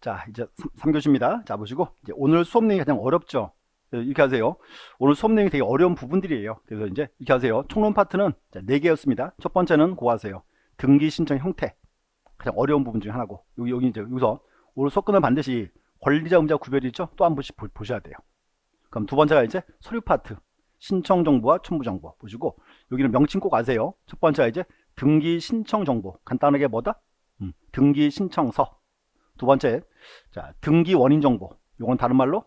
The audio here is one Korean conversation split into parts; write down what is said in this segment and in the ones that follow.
자, 이제 3교시입니다. 자, 보시고, 이제 오늘 수업 내용이 가장 어렵죠? 이렇게 하세요. 오늘 수업 내용이 되게 어려운 부분들이에요. 그래서 이제 이렇게 하세요. 총론 파트는 4개였습니다. 첫 번째는 그거 하세요. 등기 신청 형태. 가장 어려운 부분 중에 하나고. 여기 이제 여기서 오늘 수업 끝나면 반드시 권리자, 의무자 구별이 있죠? 또 한 번씩 보셔야 돼요. 그럼 두 번째가 이제 서류 파트. 신청 정보와 첨부 정보 보시고, 여기는 명칭 꼭 아세요. 첫 번째가 이제 등기 신청 정보. 간단하게 뭐다? 등기 신청서. 두 번째, 자, 등기 원인 정보. 요건 다른 말로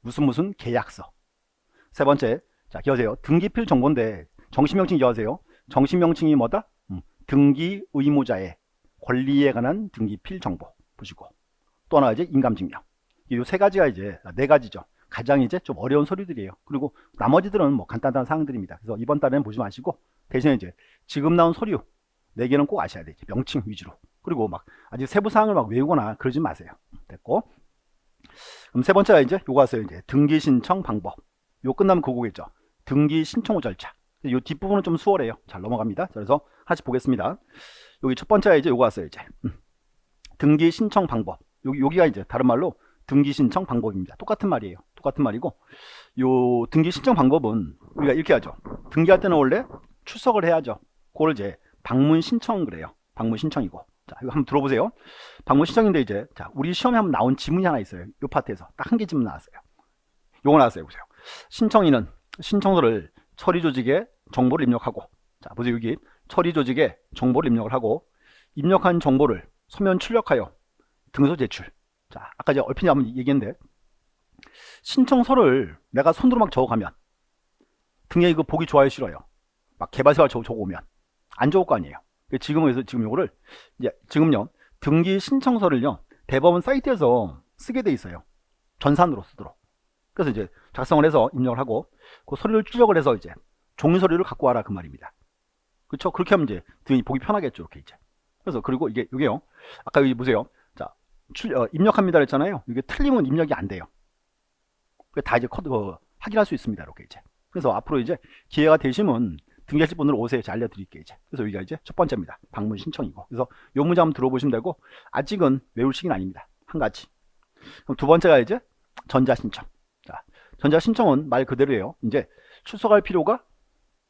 무슨 계약서. 세 번째, 자, 기억하세요. 등기필 정보인데 정신명칭 기억하세요. 정신명칭이 뭐다? 등기 의무자의 권리에 관한 등기필 정보 보시고, 또 하나 이제 인감증명. 이 세 가지가 이제 4가지죠. 가장 이제 좀 어려운 서류들이에요. 그리고 나머지들은 뭐 간단한 사항들입니다. 그래서 이번 달에는 보지 마시고 대신에 이제 지금 나온 서류 4개는 꼭 아셔야 되지. 명칭 위주로. 그리고 막 아직 세부 사항을 막 외우거나 그러지 마세요. 됐고. 그럼 세 번째가 이제 요거 하세요. 이제 등기 신청 방법. 요 끝나면 그거겠죠. 등기 신청 후 절차. 요 뒷부분은 좀 수월해요. 잘 넘어갑니다. 그래서 하나씩 보겠습니다. 여기 첫 번째가 이제 요거 하세요. 이제 등기 신청 방법. 여기가 이제 다른 말로 등기 신청 방법입니다. 똑같은 말이에요. 똑같은 말이고, 요 등기 신청 방법은 우리가 이렇게 하죠. 등기할 때는 원래 출석을 해야죠. 그걸 이제 방문 신청 그래요. 방문 신청이고. 자, 이거 한번 들어보세요. 방문 신청인데 이제, 자, 우리 시험에 한번 나온 지문이 하나 있어요. 요 파트에서 딱 한 개 지문 나왔어요. 요거 나왔어요. 보세요. 신청인은 신청서를 처리 조직에 정보를 입력하고, 자, 보세요. 여기 처리 조직에 정보를 입력을 하고, 입력한 정보를 서면 출력하여 등서 제출. 자, 아까 제가 얼핏 한번 얘기했는데, 신청서를 내가 손으로 막 적어가면 등에 이거 보기 좋아요, 싫어요? 막 개발사가 적어오면 안 좋을 거 아니에요. 지금 요거를 이제 지금요 등기 신청서를요 대법원 사이트에서 쓰게 돼 있어요. 전산으로 쓰도록. 그래서 이제 작성을 해서 입력을 하고 그 서류를 출력을 해서 이제 종이 서류를 갖고 와라 그 말입니다. 그렇죠? 그렇게 하면 이제 등이 보기 편하겠죠. 이렇게 이제. 그래서 그리고 이게요. 아까 여기 보세요. 자, 입력합니다 했잖아요. 이게 틀리면 입력이 안 돼요. 다 이제 코드 확인할 수 있습니다. 이렇게 이제. 그래서 앞으로 이제 기회가 되시면 등기하실 분들 오세요. 제가 알려드릴게요. 이제. 그래서 여기가 이제 첫 번째입니다. 방문 신청이고. 그래서 요 문제 한번 들어보시면 되고, 아직은 외울 시기는 아닙니다. 한 가지. 그럼 두 번째가 이제 전자 신청. 자, 전자 신청은 말 그대로예요. 이제 출석할 필요가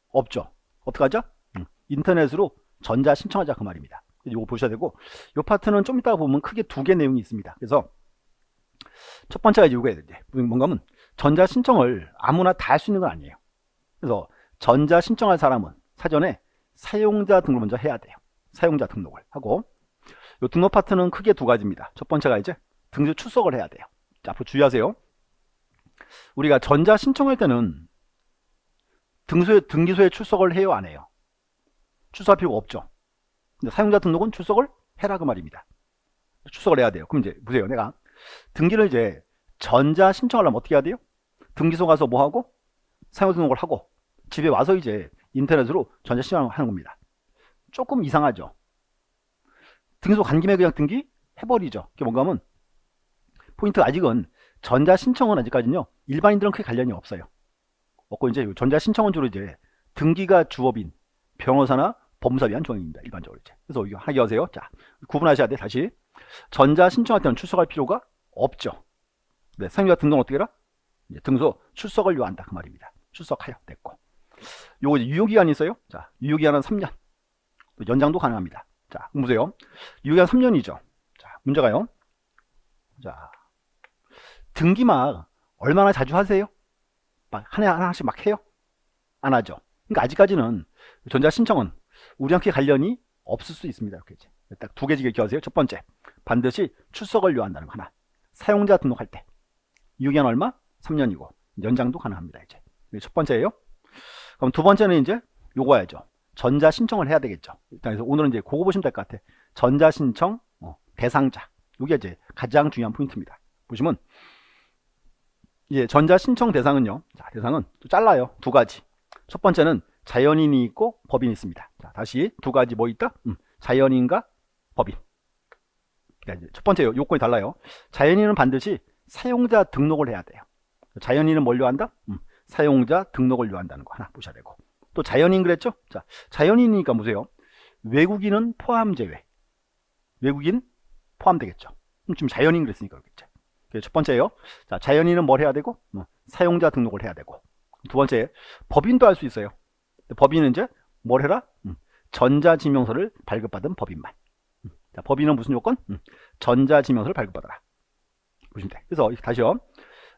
없죠. 어떡하죠? 인터넷으로 전자 신청하자 그 말입니다. 이거 보셔야 되고, 요 파트는 좀 이따가 보면 크게 2개 내용이 있습니다. 그래서 첫 번째가 이제 이거예요. 뭔가 하면 전자 신청을 아무나 다 할 수 있는 건 아니에요. 그래서 전자 신청할 사람은 사전에 사용자 등록을 먼저 해야 돼요. 사용자 등록을 하고, 요 등록 파트는 크게 2가지입니다. 첫 번째가 이제 등수 출석을 해야 돼요. 자, 앞으로 주의하세요. 우리가 전자 신청할 때는 등기소에 출석을 해요, 안 해요? 출석할 필요가 없죠. 근데 사용자 등록은 출석을 해라 그 말입니다. 출석을 해야 돼요. 그럼 이제 보세요. 내가 등기를 이제 전자 신청을 하면 어떻게 해야 돼요? 등기소 가서 뭐 하고 사용자 등록을 하고 집에 와서 이제 인터넷으로 전자 신청을 하는 겁니다. 조금 이상하죠. 등기소 간 김에 그냥 등기 해버리죠. 그게 뭔가 하면 포인트 아직은 전자 신청은 아직까지는요 일반인들은 크게 관련이 없어요. 없고 이제 전자 신청은 주로 이제 등기가 주업인 변호사나 법무사 위한 조항입니다. 일반적으로 이제. 그래서 이거 하게 하세요. 자, 구분하셔야 돼. 다시 전자 신청할 때는 출석할 필요가 없죠. 네, 사용자 등록은 어떻게 해라? 이제 등소 출석을 요한다 그 말입니다. 출석하여 됐고, 요거 이제 유효기간이 있어요. 자, 유효기간은 3년. 또 연장도 가능합니다. 자, 보세요. 유효기간 3년이죠. 자, 문제가요. 자, 등기 막 얼마나 자주 하세요? 막 하나씩 막 해요? 안 하죠. 그러니까 아직까지는 전자 신청은 우리한테 관련이 없을 수 있습니다. 이렇게 이제 딱 2개 기억하세요. 첫 번째, 반드시 출석을 요한다는 거 하나. 사용자 등록할 때 유효기간 얼마? 3년이고 연장도 가능합니다. 이제 첫 번째예요. 그럼 두 번째는 이제 요거 해야죠. 전자 신청을 해야 되겠죠. 일단 그래서 오늘은 이제 그거 보시면 될 것 같아. 전자 신청 대상자. 이게 이제 가장 중요한 포인트입니다. 보시면 이제 전자 신청 대상은요. 자, 대상은 또 잘라요. 2가지. 첫 번째는 자연인이 있고 법인이 있습니다. 자, 다시 2가지 뭐 있다? 자연인과 법인. 그러니까 이제 첫 번째 요건이 달라요. 자연인은 반드시 사용자 등록을 해야 돼요. 자연인은 뭘 요한다? 사용자 등록을 요한다는 거 하나 보셔야 되고, 또 자연인 그랬죠? 자, 자연인이니까 보세요. 외국인은 포함 제외. 외국인 포함되겠죠. 지금 자연인 그랬으니까 그렇겠죠. 첫 번째예요. 자, 자연인은 뭘 해야 되고, 사용자 등록을 해야 되고. 두 번째, 법인도 할 수 있어요. 법인은 이제 뭘 해라? 전자지명서를 발급받은 법인만. 자, 법인은 무슨 요건? 전자지명서를 발급받아라. 보시면 돼. 그래서 다시요.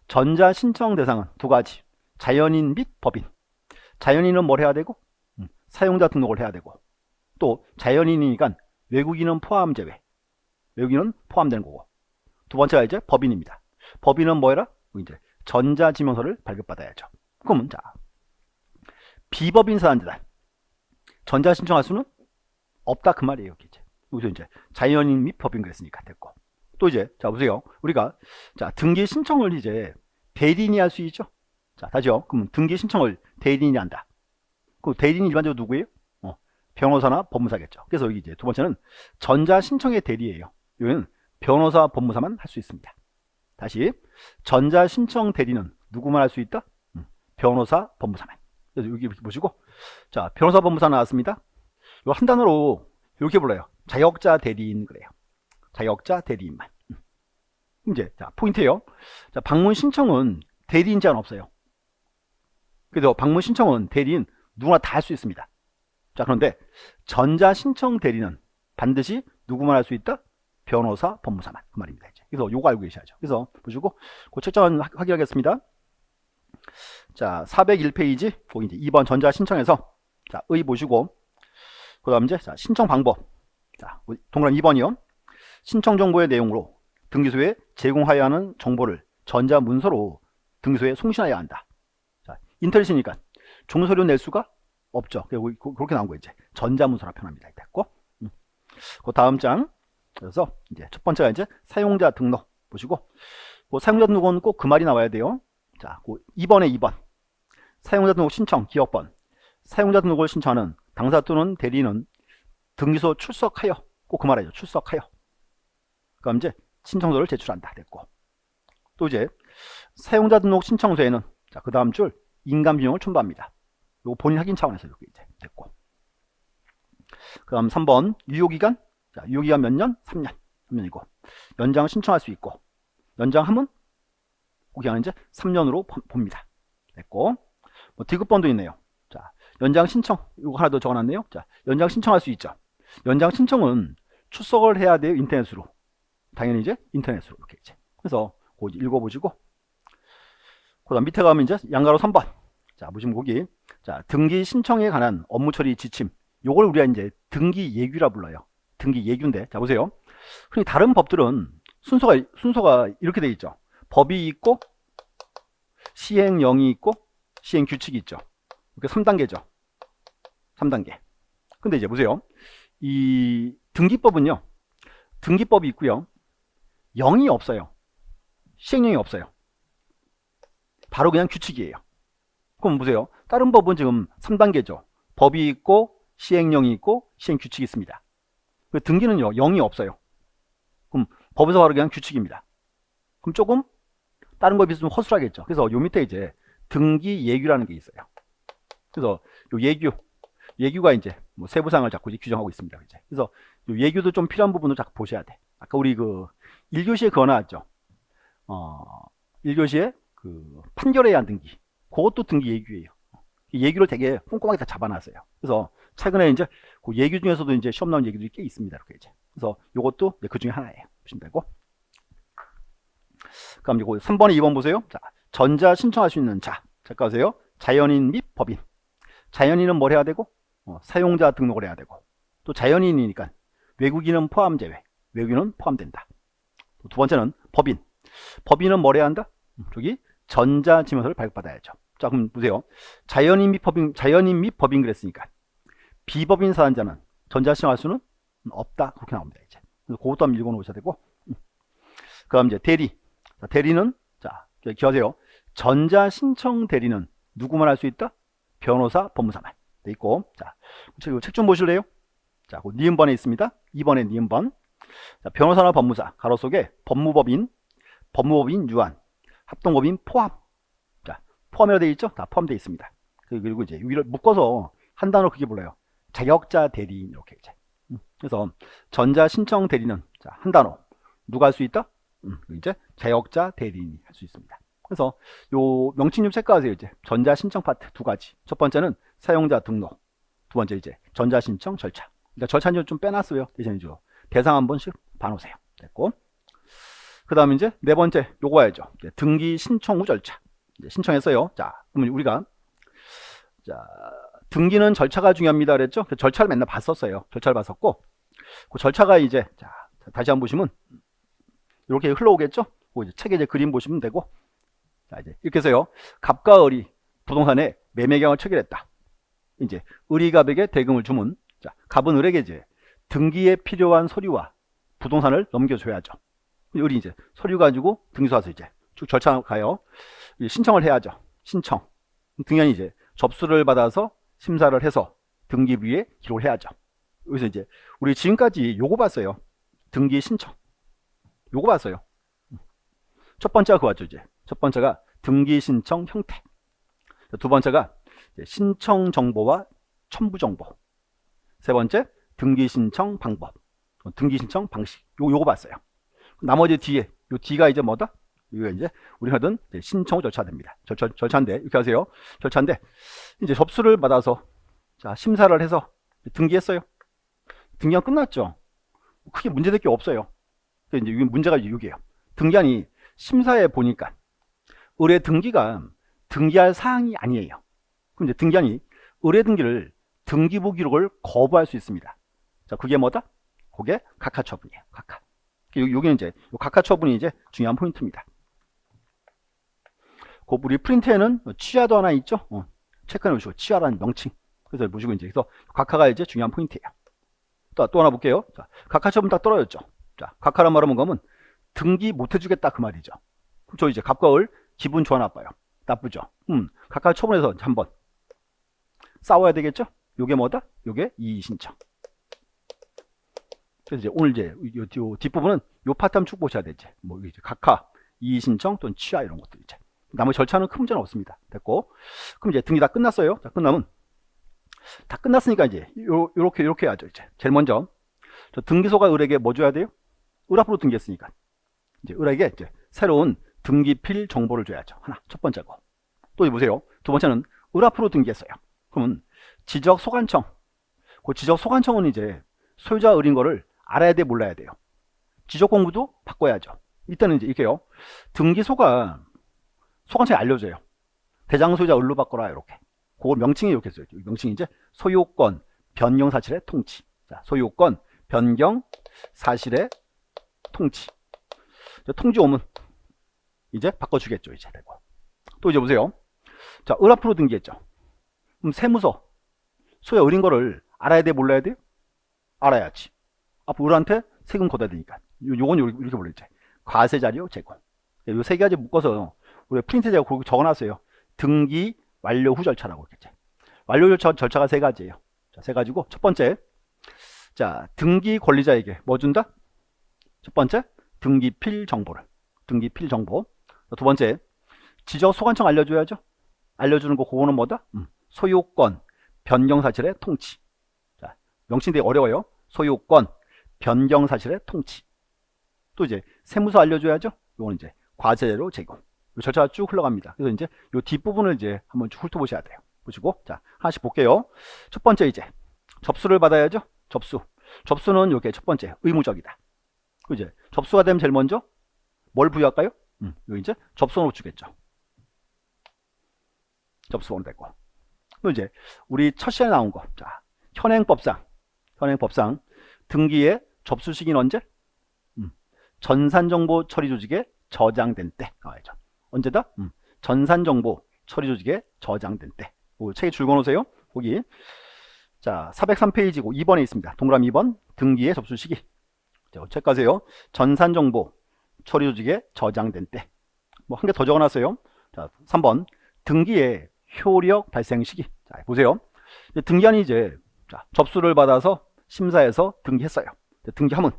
전자신청 대상은 두 가지. 자연인 및 법인. 자연인은 뭘 해야 되고, 사용자 등록을 해야 되고, 또 자연인이니까 외국인은 포함 제외. 외국인은 포함되는 거고. 두 번째가 이제 법인입니다. 법인은 뭐 해라? 이제 전자지명서를 발급받아야죠. 그러면 자, 비법인 사람들은 전자신청할 수는 없다 그 말이에요. 여기서 이제 자연인 및 법인 그랬으니까 됐고. 또 이제 자 보세요. 우리가 자 등기 신청을 이제 대리인이 할 수 있죠. 자 다시요. 그럼 등기 신청을 대리인이 한다. 그 대리인이 일반적으로 누구예요? 변호사나 법무사겠죠. 그래서 여기 이제 두 번째는 전자신청의 대리예요. 여기는 변호사, 법무사만 할 수 있습니다. 다시 전자신청 대리는 누구만 할 수 있다? 변호사, 법무사만. 그래서 여기 보시고 자 변호사, 법무사 나왔습니다. 이거 한 단어로 이렇게 불러요. 자격자 대리인 그래요. 자격자 대리인만. 이제 자 포인트예요. 자 방문 신청은 대리인 제한 없어요. 그래서 방문 신청은 대리인 누구나 다 할 수 있습니다. 자 그런데 전자신청 대리는 반드시 누구만 할 수 있다? 변호사, 법무사만 그 말입니다. 이제. 그래서 요거 알고 계셔야죠. 그래서 보시고 그 책자는 확인하겠습니다. 자 401페이지 거기 이제 2번 전자신청에서 자 의 보시고 그 다음 이제 자 신청 방법 자 동그란 2번이요. 신청 정보의 내용으로 등기소에 제공하여야 하는 정보를 전자문서로 등기소에 송신하여야 한다. 자 인터넷이니까 종서류 낼 수가 없죠. 그렇게 나온 거 이제 전자문서라 표현합니다. 됐고 그 다음 장 그래서 이제 첫 번째가 이제 사용자 등록 보시고 그 사용자 등록은 꼭 그 말이 나와야 돼요. 자, 그 2번에 2번 사용자 등록 신청 기억번 사용자 등록을 신청하는 당사 또는 대리인은 등기소 출석하여 꼭 그 말이죠. 출석하여 그럼 이제 신청서를 제출한다. 됐고 또 이제 사용자 등록 신청서에는 자, 그 다음 줄 인감 비용을 첨부합니다. 요거 본인 확인 차원에서 이렇게 이제 됐고 그 다음 3번 유효기간 자, 유효기간 몇 년? 3년 3년이고 연장 신청할 수 있고 연장하면 그 기간은 이제 3년으로 봅니다. 됐고 뭐 디귿번도 있네요. 자 연장 신청 이거 하나 더 적어놨네요. 자 연장 신청할 수 있죠. 연장 신청은 출석을 해야 돼요. 인터넷으로 당연히 이제 인터넷으로 이렇게 이제 그래서 그거 읽어보시고 그 다음 밑에 가면 이제 양가로 3번 자 보시면 거기 자 등기 신청에 관한 업무 처리 지침 요걸 우리가 이제 등기 예규라 불러요. 등기 예규인데 자 보세요. 흔히 다른 법들은 순서가 이렇게 돼 있죠. 법이 있고 시행령이 있고 시행규칙이 있죠. 이렇게 3단계죠. 3단계. 근데 이제 보세요. 이 등기법은요. 등기법이 있고요. 영이 없어요. 시행령이 없어요. 바로 그냥 규칙이에요. 그럼 보세요. 다른 법은 지금 3단계죠. 법이 있고 시행령이 있고 시행규칙이 있습니다. 등기는요. 영이 없어요. 그럼 법에서 바로 그냥 규칙입니다. 그럼 조금 다른 거에 비해서 좀 허술하겠죠. 그래서 요 밑에 이제 등기 예규라는 게 있어요. 그래서 요 예규가 이제 뭐 세부사항을 자꾸 이제 규정하고 있습니다. 이제. 그래서 요 예규도 좀 필요한 부분도 자꾸 보셔야 돼. 아까 우리 그 1교시에 그거 나왔죠. 1교시에 그 판결에 의한 등기. 그것도 등기 예규예요. 예규를 되게 꼼꼼하게 다 잡아놨어요. 그래서 최근에 이제 그 예규 중에서도 이제 시험 나온 예규들이 꽤 있습니다. 이렇게 이제. 그래서 요것도 그 중에 하나예요. 보시면 되고. 그럼 이거 3번에 2번 보세요. 자, 전자 신청할 수 있는 자. 잠깐 보세요. 자연인 및 법인. 자연인은 뭘 해야 되고? 사용자 등록을 해야 되고. 또 자연인이니까 외국인은 포함 제외. 외국인은 포함된다. 두 번째는 법인. 법인은 뭘 해야 한다? 저기 전자지명서를 발급받아야죠. 자, 그럼 보세요. 자연인 및 법인 그랬으니까 비법인 사안자는 전자신청할 수는 없다. 그렇게 나옵니다. 이제. 그래서 그것도 한번 읽어 놓으셔야 되고. 그다음 이제 대리. 자, 대리는 자, 기억하세요. 전자신청 대리는 누구만 할 수 있다? 변호사, 법무사만 돼 있고. 자, 책 좀 보실래요? 자, 그 니은번에 있습니다. 2번에 니은번. 자, 변호사나 법무사 가로 속에 법무법인 유한, 합동법인 포함. 자, 포함이라 되어 있죠? 다 포함되어 있습니다. 그리고 이제 위를 묶어서 한 단어로 그게 불러요. 자격자 대리인 이렇게 이제. 그래서 전자 신청 대리는 자, 한 단어 누가 할 수 있다? 이제 자역자 대리인이 할 수 있습니다. 그래서 요 명칭 좀 체크하세요. 이제 전자 신청 파트 두 가지. 첫 번째는 사용자 등록, 두 번째 이제 전자 신청 절차. 그러니까 절차는 좀 빼놨어요. 대신에 대상 한 번씩 봐놓으세요. 됐고. 그 다음에 이제 네 번째 요거 해야죠. 등기 신청 후 절차. 이제 신청했어요. 자, 그러면 우리가 자 등기는 절차가 중요합니다 그랬죠. 그 절차를 맨날 봤었어요. 절차를 봤었고 그 절차가 이제 자 다시 한번 보시면 이렇게 흘러오겠죠. 그 이제 책에 이제 그림 보시면 되고 자 이제 이렇게 해서요. 갑과 을이 부동산에 매매 계약을 체결했다. 이제 을이 갑에게 대금을 주면 자 갑은 을에게 이제 등기에 필요한 서류와 부동산을 넘겨줘야죠. 을이 이제 서류 가지고 등기소 와서 이제 쭉 절차 가요. 신청을 해야죠. 신청. 등기관이 이제 접수를 받아서 심사를 해서 등기부에 기록을 해야죠. 여기서 이제 우리 지금까지 요거 봤어요. 등기 신청. 요거 봤어요. 첫 번째가 그거 죠. 이제 첫 번째가 등기 신청 형태. 두 번째가 신청 정보와 첨부 정보. 세 번째 등기 신청 방법. 등기 신청 방식. 요거 봤어요. 나머지 뒤에 요 D가 이제 뭐다? 이거 이제 우리 하던 신청 후 절차됩니다. 절차인데 이렇게 하세요. 절차인데 이제 접수를 받아서 자 심사를 해서 등기했어요. 등기가 끝났죠. 크게 문제될 게 없어요. 이제 문제가 이게요. 등기안이 심사해 보니까 의뢰 등기가 등기할 사항이 아니에요. 그럼 이제 등기안이 의뢰 등기를 등기부 기록을 거부할 수 있습니다. 자 그게 뭐다? 그게 각하 처분이에요. 각하. 여기는 이제 각하 처분이 이제 중요한 포인트입니다. 그 우리 프린트에는 취하도 하나 있죠. 체크해 놓으시고 취하라는 명칭. 그래서 보시고 이제 그래서 각하가 이제 중요한 포인트예요. 또 하나 볼게요. 자, 각하 처분 딱 떨어졌죠. 자, 각하란 말은 뭔가 하면 등기 못 해주겠다 그 말이죠. 그럼 저 이제 갑과 을 기분 좋아 나빠요? 나쁘죠. 각하 처분해서 한번 싸워야 되겠죠. 요게 뭐다? 요게 이의 신청. 그래서 이제 오늘 이제 요 뒷부분은 요 파트 쭉 보셔야 되지. 뭐 이제 각하, 이의 신청 또는 취하 이런 것들 이제. 나머지 절차는 큰 문제는 없습니다. 됐고. 그럼 이제 등기 다 끝났어요. 자, 끝나면 다 끝났으니까 이제 요렇게 해야죠. 이제 제일 먼저 저 등기소가 을에게 뭐 줘야 돼요? 을 앞으로 등기했으니까 이제 을에게 이제 새로운 등기필 정보를 줘야죠. 하나 첫 번째고. 또 보세요. 두 번째는 을 앞으로 등기했어요. 그러면 지적 소관청. 그 지적 소관청은 이제 소유자 을인 거를 알아야 돼, 몰라야 돼요. 지적 공부도 바꿔야죠. 이때는 이제 이렇게요. 등기소가 소관청에 알려줘요. 대장 소유자 을로 바꿔라 이렇게. 그 명칭이 이렇게 써요. 명칭이 이제 소유권 변경 사실의 통치. 자, 소유권 변경 사실의 통치. 통지 오면 이제 바꿔주겠죠. 이제 되고. 또 이제 보세요. 자, 을 앞으로 등기했죠. 그럼 세무서 소유자 을인 거를 알아야 돼, 몰라야 돼요? 알아야지. 앞으로 을한테 세금 걷어야 되니까. 요건 이렇게 불리죠. 과세 자료 제공. 요 세 가지 묶어서 우리 프린트 제가 적어놨어요. 등기 완료 후 절차라고 했겠죠. 완료 절차가 세 가지예요. 자, 세 가지고 첫 번째, 자 등기 권리자에게 뭐 준다? 첫 번째, 등기필 정보를. 등기필 정보. 두 번째, 지적 소관청 알려줘야죠. 알려주는 거 그거는 뭐다? 소유권 변경 사실의 통치. 자, 명칭 되게 어려워요. 소유권 변경 사실의 통치. 또 이제 세무서 알려줘야죠. 이거는 이제 과세로 제공. 이 절차가 쭉 흘러갑니다. 그래서 이제 이 뒷부분을 이제 한번 쭉 훑어보셔야 돼요. 보시고, 자, 하나씩 볼게요. 첫 번째 이제 접수를 받아야죠. 접수. 접수는 이게 첫 번째 의무적이다. 이제 접수가 되면 제일 먼저 뭘 부여할까요? 여기 이제 접수번호 주겠죠. 접수번호 되고. 그리고 이제 우리 첫 시간에 나온 거. 자, 현행법상 등기의 접수 시기는 언제? 전산정보 처리 조직에 저장된 때 나와야죠. 언제다? 전산정보 처리 조직에 저장된 때. 책에 줄 거놓으세요. 거기. 자, 403페이지고 2번에 있습니다. 동그라미 2번 등기의 접수 시기. 자, 체크하세요. 전산정보 처리 조직에 저장된 때. 뭐 한 개 더 적어놨어요. 자, 3번 등기의 효력 발생 시기. 자, 보세요. 등기안이 이제 자, 접수를 받아서 심사해서 등기했어요. 등기하면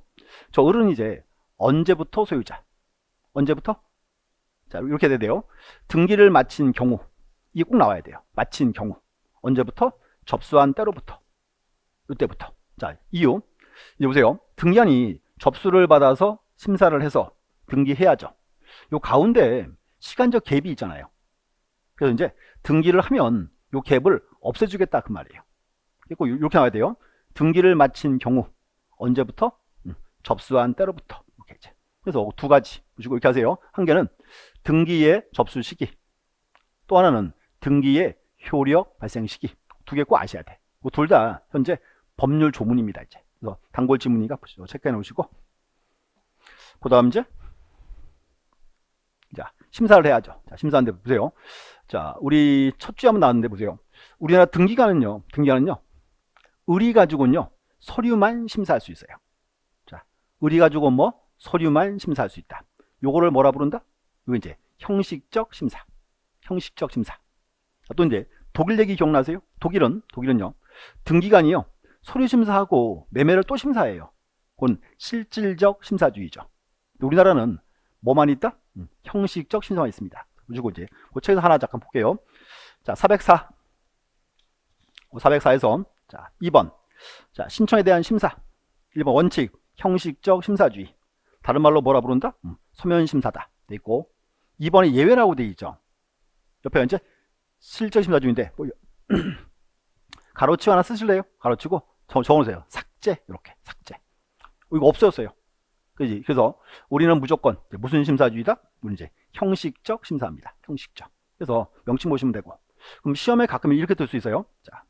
저 을은 이제 언제부터 소유자? 언제부터? 자, 이렇게 돼야 돼요. 등기를 마친 경우. 이게 꼭 나와야 돼요. 마친 경우. 언제부터? 접수한 때로부터. 이때부터. 자, 이유. 이제 보세요. 등기안이 접수를 받아서 심사를 해서 등기해야죠. 요 가운데 시간적 갭이 있잖아요. 그래서 이제 등기를 하면 요 갭을 없애주겠다 그 말이에요. 꼭 이렇게 나와야 돼요. 등기를 마친 경우 언제부터? 접수한 때로부터. 이렇게 이제. 그래서 두 가지 보시고 이렇게 하세요. 한 개는 등기의 접수 시기, 또 하나는 등기의 효력 발생 시기. 두 개 꼭 아셔야 돼. 둘 다 현재 법률 조문입니다. 이제. 그래서 단골 지문이니까 보시죠. 체크해 놓으시고. 그 다음 이제 자, 심사를 해야죠. 자, 심사하는데 보세요. 자, 우리 첫 주에 한번 나왔는데 보세요. 우리나라 등기관은요, 의리 가지고는요, 서류만 심사할 수 있어요. 자, 의리 가지고 뭐 서류만 심사할 수 있다. 요거를 뭐라 부른다? 이거 이제 형식적 심사. 형식적 심사. 또 이제 독일 얘기 기억나세요? 독일은요, 등기관이요, 서류 심사하고 매매를 또 심사해요. 그건 실질적 심사주의죠. 우리나라는 뭐만 있다? 형식적 심사만 있습니다. 그리고 이제 그 책에서 하나 잠깐 볼게요. 자, 404에서 자, 2번. 자, 신청에 대한 심사. 1번 원칙, 형식적 심사주의. 다른 말로 뭐라 부른다? 서면 심사다. 돼 있고. 2번에 예외라고 돼 있죠. 옆에 이제 실질 심사주의인데 뭐 가로치고 하나 쓰실래요? 가로치고 적어놓으세요. 삭제. 이렇게 삭제. 이거 없어졌어요. 그지? 그래서 우리는 무조건 무슨 심사주의다? 우리 이제 형식적 심사입니다. 형식적. 그래서 명칭 보시면 되고. 그럼 시험에 가끔 이렇게 뜰 수 있어요. 자,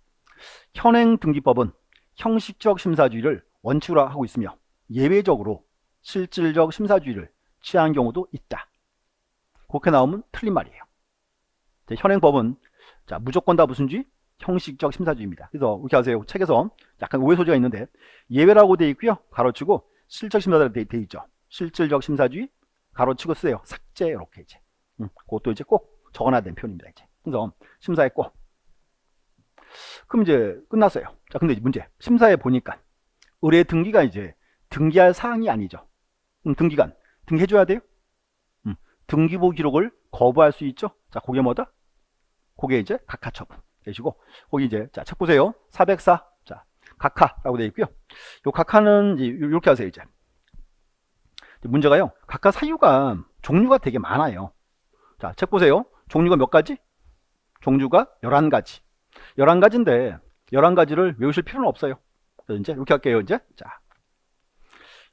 현행 등기법은 형식적 심사주의를 원칙으로 하고 있으며 예외적으로 실질적 심사주의를 취하는 경우도 있다. 그렇게 나오면 틀린 말이에요. 현행 법은 자, 무조건 다 무슨 주의? 형식적 심사주의입니다. 그래서 이렇게 하세요. 책에서 약간 오해 소지가 있는데 예외라고 되어 있고요. 가로치고 실질적 심사주의 되어 있죠. 실질적 심사주의 가로치고 쓰세요. 삭제 이렇게 이제. 그것도 이제 꼭 적어놔야 되는 표현입니다. 이제. 그래서 심사했고. 그럼 이제 끝났어요. 자, 근데 문제. 심사해 보니까 의뢰 등기가 이제 등기할 사항이 아니죠. 등기관 등기해줘야 돼요. 등기부 기록을 거부할 수 있죠. 자, 그게 뭐다? 그게 이제 각하처분 되시고, 거기 이제 자, 책 보세요. 404. 자, 각하라고 되어 있고요. 요 각하는 이제 이렇게 하세요. 이제 문제가요, 각하 사유가 종류가 되게 많아요. 자, 책 보세요. 종류가 몇 가지? 종류가 11가지. 11가지인데 11가지를 외우실 필요는 없어요. 그래서 이제 이렇게 할게요. 이제 자,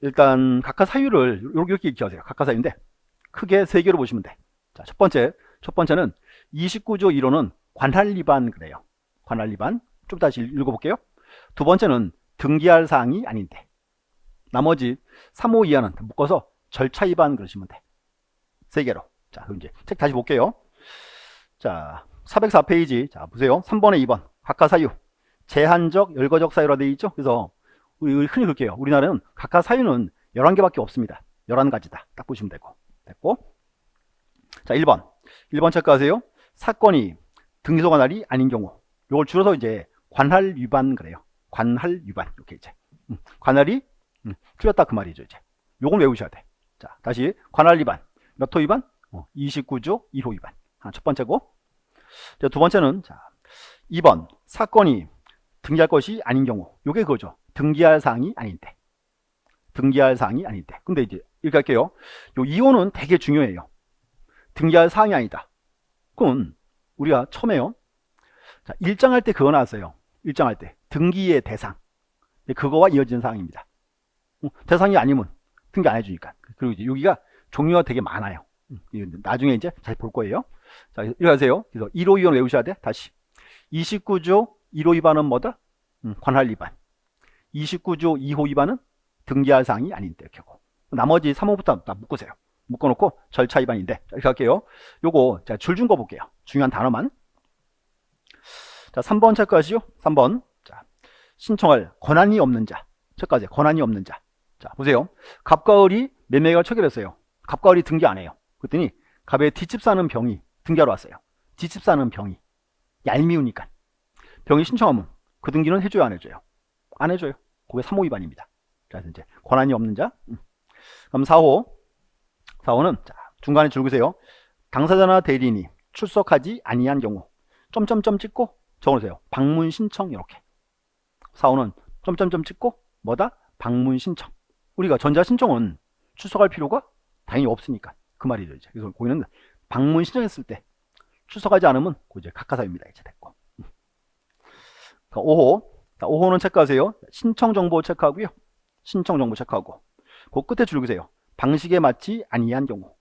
일단 각하 사유를 이렇게 기억하세요. 각하 사유인데 크게 3개로 보시면 돼. 자, 첫 번째는 29조 1호는 관할 위반 그래요. 관할 위반. 좀 다시 읽어볼게요. 두 번째는 등기할 사항이 아닌데. 나머지 3호 이하는 묶어서 절차 위반 그러시면 돼. 3개로. 자, 그럼 이제 책 다시 볼게요. 자, 404페이지. 자, 보세요. 3번에 2번. 각하 사유. 제한적, 열거적 사유라 되어 있죠. 그래서 흔히 그럴게요. 우리나라는 각하 사유는 11개밖에 없습니다. 11가지다. 딱 보시면 되고. 됐고. 자, 1번 체크하세요. 사건이 등기소 관할이 아닌 경우. 이걸 줄여서 이제 관할 위반 그래요. 관할 위반. 이렇게 이제. 관할이 틀렸다 그 말이죠. 이제. 요걸 외우셔야 돼. 자, 다시 관할 위반. 몇 호 위반? 29조 1호 위반. 첫 번째고. 자, 두 번째는 자, 2번 사건이 등기할 것이 아닌 경우. 요게 그거죠. 등기할 사항이 아닌데. 등기할 사항이 아닌데. 근데 이제 이렇게 할게요. 요 2호는 되게 중요해요. 등기할 사항이 아니다. 그럼 우리가 처음에요. 자, 일장할 때 그거 나왔어요. 일장할 때 등기의 대상. 그거와 이어지는 사항입니다. 대상이 아니면 등기 안 해주니까. 그리고 이제 여기가 종류가 되게 많아요. 나중에 이제 잘 볼 거예요. 자, 이렇게 하세요. 그래서 1호 2호는 외우셔야 돼. 다시 29조 1호 위반은 뭐다? 관할 위반. 29조 2호 위반은 등기할 사항이 아닌데. 이렇게 하고 나머지 3호부터 다 묶으세요. 묶어놓고 절차 위반인데. 이렇게 할게요. 요거 자, 줄 준 거 볼게요. 중요한 단어만. 자, 3번 체크하시죠. 3번. 자, 신청할 권한이 없는 자. 첫까지 권한이 없는 자. 자, 보세요. 갑과 을이 매매가 체결했어요. 갑과 을이 등기 안 해요. 그랬더니 갑의 뒷집 사는 병이 등기하러 왔어요. 뒷집 사는 병이 얄미우니까 병이 신청하면 그 등기는 해줘요, 안 해줘요? 안 해줘요. 그게 3호 위반입니다. 자, 이제 권한이 없는 자. 그럼 4호는 자, 중간에 줄 그세요. 당사자나 대리인이 출석하지 아니한 경우 점점점 찍고 적어놓으세요. 방문 신청. 이렇게 4호는 점점점 찍고 뭐다? 방문 신청. 우리가 전자 신청은 출석할 필요가 당연히 없으니까 그 말이죠. 이제 그래서 거기는 방문 신청했을 때 출석하지 않으면 이제 각하사유입니다. 이제 됐고. 5호. 5호는 체크하세요. 신청 정보 체크하고요. 신청 정보 체크하고. 그 끝에 줄 그세요. 방식에 맞지 아니한 경우.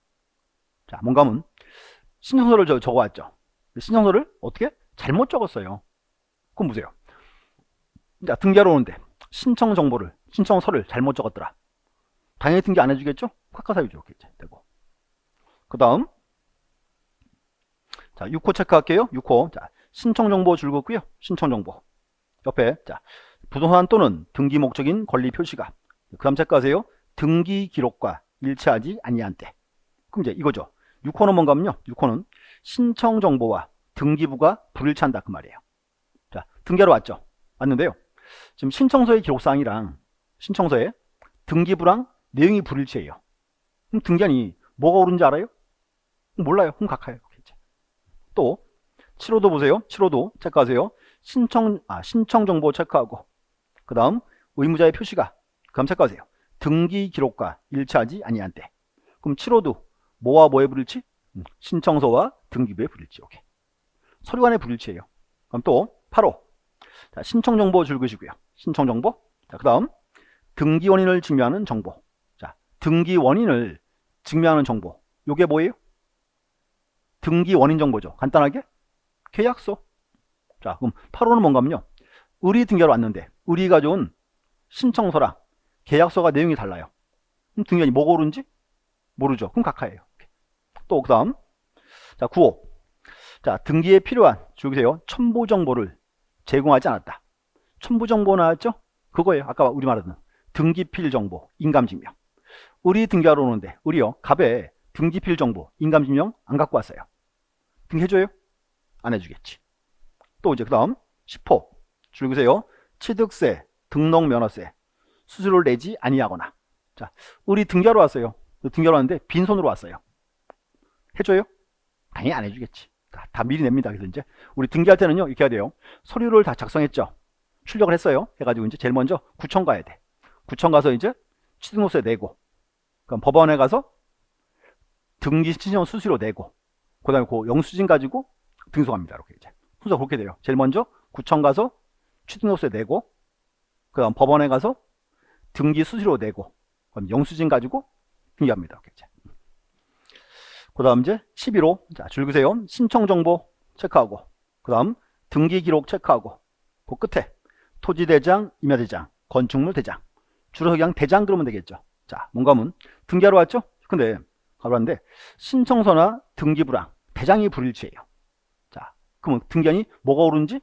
자, 뭔가 하면 신청서를 적어왔죠. 신청서를 어떻게 잘못 적었어요. 그럼 보세요. 자, 등기하러 오는데 신청서를 잘못 적었더라. 당연히 등기 안 해주겠죠? 각하사유죠. 되고. 그 다음, 자, 6호 체크할게요. 6호. 자, 신청 정보 줄 긋고요. 신청 정보. 옆에, 자, 부동산 또는 등기 목적인 권리 표시가. 그 다음 체크하세요. 등기 기록과 일치하지 아니한 때. 그럼 이제 이거죠. 6호는 뭔가 하면요. 6호는 신청 정보와 등기부가 불일치한다. 그 말이에요. 자, 등기하러 왔죠. 왔는데요. 지금 신청서의 기록사항이랑 신청서의 등기부랑 내용이 불일치해요. 그럼 등기한이 뭐가 옳은지 알아요? 몰라요. 그럼 각하예요. 또 7호도 보세요. 7호도 체크하세요. 신청 정보 체크하고 그 다음 의무자의 표시가 그 다음 체크하세요. 등기 기록과 일치하지 아니한 때. 그럼 7호도 뭐와 뭐의 불일치? 신청서와 등기부의 불일치. 오케이. 서류간의 불일치예요. 그럼 또 8호. 자, 신청 정보 줄 것이고요. 신청 정보. 자, 그 다음 등기 원인을 증명하는 정보. 자, 등기 원인을 증명하는 정보. 요게 뭐예요? 등기 원인 정보죠. 간단하게 계약서. 자, 그럼 8호는 뭔가 하면요. 의리 등기하러 왔는데 의리 가져온 신청서랑 계약서가 내용이 달라요. 그럼 등기한이 뭐가 옳은지 모르죠. 그럼 각하예요. 또 그 다음, 자, 9호. 자, 등기에 필요한 줄기세요. 첨부 정보를 제공하지 않았다. 첨부 정보 나왔죠? 그거예요. 아까 우리 말하던 등기필 정보, 인감증명. 의리 등기하러 오는데 의리요. 갑에 등기필 정보, 인감증명 안 갖고 왔어요. 등기해줘요? 안 해주겠지. 또 이제 그 다음 10호 줄기세요. 취득세, 등록면허세, 수수료를 내지 아니하거나. 자, 의리 등기하러 왔어요. 등기하러 왔는데 빈손으로 왔어요. 해줘요? 당연히 안 해주겠지. 다 미리 냅니다. 그래서 이제 우리 등기할 때는요 이렇게 해야 돼요. 서류를 다 작성했죠. 출력을 했어요. 해가지고 이제 제일 먼저 구청 가야 돼. 구청 가서 이제 취득세 내고, 그럼 법원에 가서 등기 신청 수수료 내고, 그다음에 그 영수증 가지고 등록합니다. 이렇게 이제 순서 그렇게 돼요. 제일 먼저 구청 가서 취득세 내고, 그다음 법원에 가서 등기 수수료 내고, 그럼 영수증 가지고 등기합니다. 이렇게 이제. 그 다음 이제 11호. 자, 줄그세요. 신청 정보 체크하고, 그 다음 등기 기록 체크하고, 그 끝에 토지대장, 임야대장, 건축물 대장. 줄여서 그냥 대장 그러면 되겠죠. 자, 뭔가 하면 등기하러 왔죠? 근데 가러 왔는데 신청서나 등기부랑 대장이 불일치해요. 자, 그러면 등기한이 뭐가 옳은지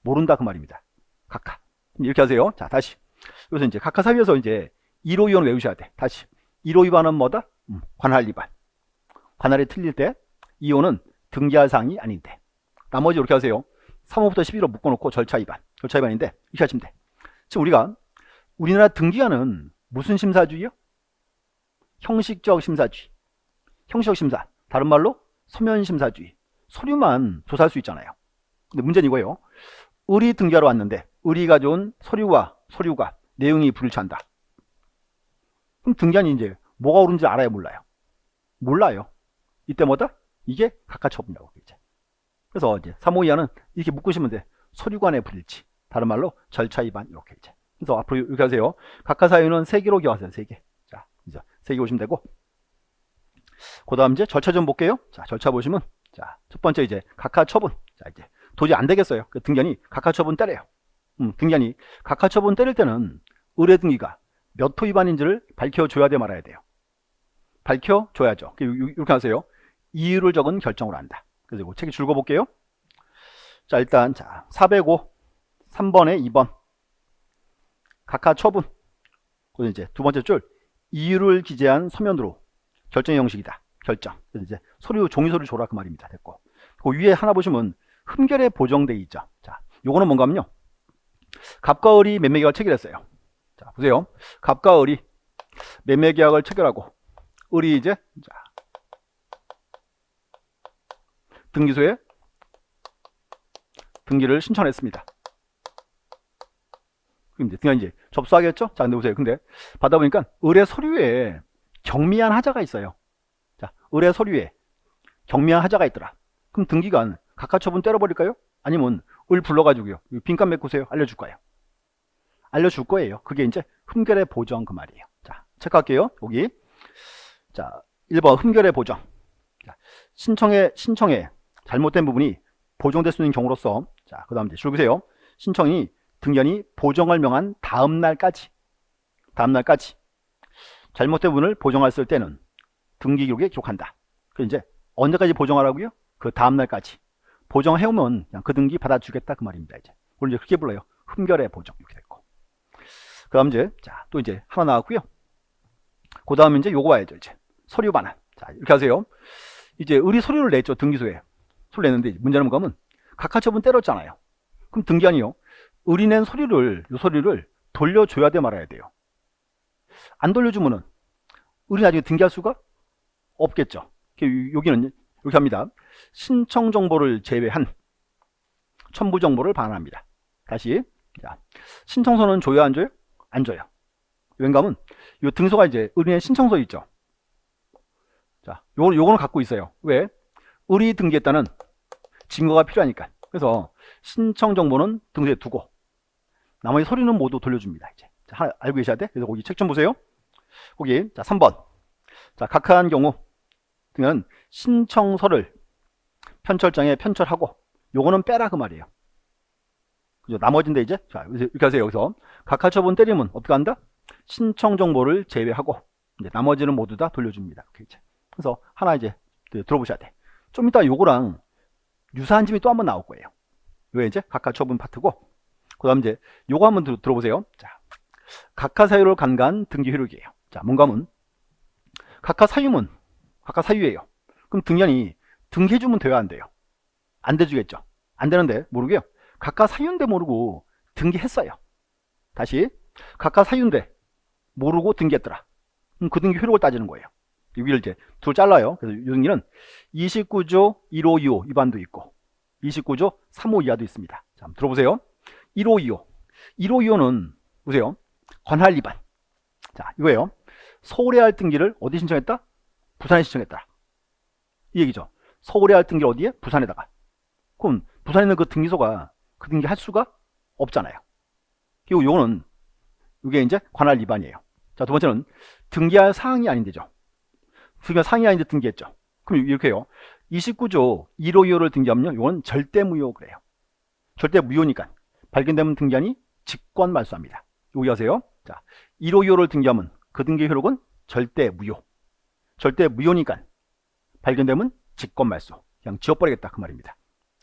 모른다 그 말입니다. 각하. 이렇게 하세요. 자, 다시. 여기서 이제 각하 사유에서 이제 1호 위반을 외우셔야 돼. 다시. 1호 위반은 뭐다? 관할 위반. 관할이 틀릴 때 2호는 등기할 사항이 아닌데. 나머지 이렇게 하세요. 3호부터 11호 묶어놓고 절차 위반. 절차 위반인데 이렇게 하시면 돼. 지금 우리나라 등기관은 무슨 심사주의요? 형식적 심사주의. 형식적 심사. 다른 말로 서면 심사주의. 서류만 조사할 수 있잖아요. 근데 문제는 이거예요. 의리 등기하러 왔는데 의리 가져온 서류가 내용이 불일치한다. 그럼 등기관이 이제 뭐가 옳은지 알아요, 몰라요? 몰라요. 이때 뭐다? 이게 각하처분이라고. 그래서 이제 3호 이하는 이렇게 묶으시면 돼. 서류관의 불일치. 다른 말로 절차 위반. 이렇게 이제. 그래서 앞으로 이렇게 하세요. 각하 사유는 3개로 기억하세요. 3개. 자, 이제 3개 보시면 되고. 그 다음 이제 절차 좀 볼게요. 자, 절차 보시면, 자, 첫 번째 이제 각하 처분. 자, 이제 도저히 안 되겠어요. 그 등기관이 각하 처분 때려요. 등기관이 각하 처분 때릴 때는 의뢰 등기가 몇 호 위반인지를 밝혀줘야 돼, 말아야 돼요. 밝혀줘야죠. 이렇게 하세요. 이유를 적은 결정으로 한다. 그래서 이거 책에 줄거 볼게요. 자, 일단, 자, 405, 3번에 2번. 각하 처분. 그래서 이제 두 번째 줄, 이유를 기재한 서면으로 결정의 형식이다. 결정. 그래서 이제 종이 서류 줘라 그 말입니다. 됐고. 그 위에 하나 보시면 흠결에 보정돼 있죠. 자, 요거는 뭔가 하면요. 갑과 을이 매매계약을 체결했어요. 자, 보세요. 갑과 을이 매매계약을 체결하고, 을이 이제, 자, 등기소에 등기를 신청했습니다. 그럼 이제 등기가 이제 접수하겠죠? 자, 근데 보세요. 근데 받아보니까 을의 서류에 경미한 하자가 있어요. 자, 의뢰 서류에 경미한 하자가 있더라. 그럼 등기관 각하처분 때려버릴까요? 아니면 을 불러가지고요, 빈칸 메꾸세요, 알려줄까요? 알려줄 거예요. 그게 이제 흠결의 보정 그 말이에요. 자, 체크할게요. 여기. 자, 1번 흠결의 보정. 자, 신청에 잘못된 부분이 보정될 수 있는 경우로서, 자, 그 다음 이제 줄 보세요. 신청이 등기관이 보정을 명한 다음날까지 잘못된 부분을 보정했을 때는 등기기록에 기록한다. 그 이제 언제까지 보정하라고요? 그 다음날까지 보정해오면 그냥 그 등기 받아주겠다 그 말입니다. 이제 그걸 이제 그렇게 불러요. 흠결의 보정 이렇게 됐고. 그 다음 이제 자, 또 이제 하나 나왔고요. 그 다음에 이제 요거 와야죠. 이제 서류 반환. 자, 이렇게 하세요. 이제 의리 서류를 냈죠. 등기소에 서류 냈는데 문제는 뭔가 하면 각하처분 때렸잖아요. 그럼 등기관이요, 의리 낸 서류를, 요 서류를 돌려줘야 돼 말아야 돼요. 안 돌려주면은 의리 나중에 등기할 수가 없겠죠. 여기는 이렇게 합니다. 신청 정보를 제외한 첨부 정보를 반환합니다. 다시. 자, 신청서는 줘요, 안 줘요? 안 줘요. 왠가하면 요 등소가 이제 의리낸 신청서 있죠. 자, 요거는 갖고 있어요. 왜? 의리 등기했다는 증거가 필요하니까. 그래서 신청 정보는 등소에 두고 나머지 서류는 모두 돌려줍니다. 이제 자, 하나 알고 계셔야 돼. 그래서 거기 책 좀 보세요. 거기 자 3번. 자, 각하한 경우 등은 신청서를 편철장에 편철하고 요거는 빼라 그 말이에요. 그죠? 나머지인데 이제 자, 이렇게 하세요. 여기서 각하처분 때리면 어떻게 한다? 신청 정보를 제외하고 이제 나머지는 모두 다 돌려줍니다. 이제. 그래서 하나 이제 들어보셔야 돼. 좀 이따 요거랑 유사한 점이 또 한번 나올 거예요. 요 이제 각하처분 파트고, 그 다음 이제 요거 한번 들어보세요. 자, 각하사유를 간과한 등기 효력이에요. 자, 뭔가 하면 각하사유는 각하사유예요. 그럼 등기관이 등기해주면 돼야 안 돼요? 안 돼주겠죠. 안 되는데 모르게요. 각하사유인데 모르고 등기했어요. 다시 각하사유인데 모르고 등기했더라. 그럼 그 등기 효력을 따지는 거예요. 여기를 이제 둘 잘라요. 그래서 이 등기는 29조 1525 위반도 있고 29조 3호 이하도 있습니다. 자, 한번 들어보세요. 1525. 1525는 보세요. 관할 위반. 자, 이거예요. 서울에 할 등기를 어디 신청했다? 부산에 신청했다. 이 얘기죠. 서울에 할 등기를 어디에? 부산에다가. 그럼 부산에 있는 그 등기소가 그 등기 할 수가 없잖아요. 그리고 요거는 이게 이제 관할 위반이에요. 자, 두 번째는 등기할 사항이 아닌데죠. 등기할 사항이 아닌데 등기했죠. 그럼 이렇게 해요. 29조 1525를 등기하면요, 이건 절대 무효 그래요. 절대 무효니까 발견되면 등기한이 직권 말소합니다. 여기 하세요. 자, 1525를 등기하면 그 등기 효력은 절대 무효. 절대 무효니까 발견되면 직권 말소. 그냥 지워버리겠다 그 말입니다.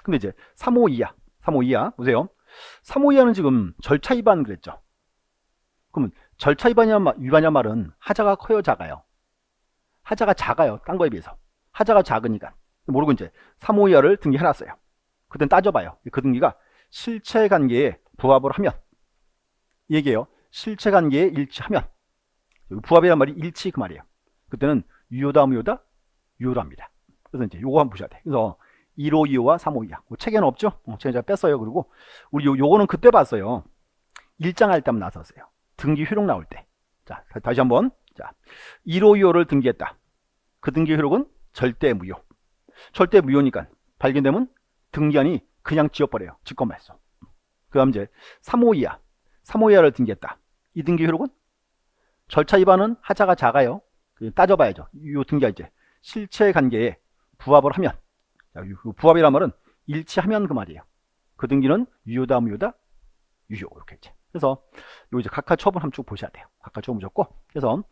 근데 이제 3호 이하 보세요. 3호 이하는 지금 절차 위반 그랬죠. 그러면 절차 위반이란 말은 하자가 커요, 작아요? 하자가 작아요. 딴 거에 비해서. 하자가 작으니까. 모르고 이제 3호 이하를 등기해놨어요. 그땐 따져봐요. 그 등기가 실체관계에 부합을 하면, 이 얘기예요. 실체관계에 일치하면, 부합이란 말이 일치 그 말이에요. 그때는 유효다 무효다? 유효합니다. 그래서 이제 요거 한번 보셔야 돼. 그래서 1525와 352야. 책에는 없죠? 제가 뺐어요. 그리고 우리 요거는 그때 봤어요. 일장할 때만 나섰어요. 등기 효력 나올 때. 자, 다시 한번. 자, 1525를 등기했다. 그 등기 효력은 절대 무효. 절대 무효니까 발견되면 등기한이 그냥 지워버려요. 직권 말소. 그 다음 이제 352야. 352야를 등기했다. 이 등기 효력은 절차 위반은 하자가 작아요. 따져봐야죠. 이 등기가 이제 실체관계에 부합을 하면, 부합이란 말은 일치하면 그 말이에요. 그 등기는 유효다 무효다? 유효. 이렇게 이제. 그래서 요 이제 각하 처분 한번 쭉 보셔야 돼요. 각하 처분 보셨고, 그래서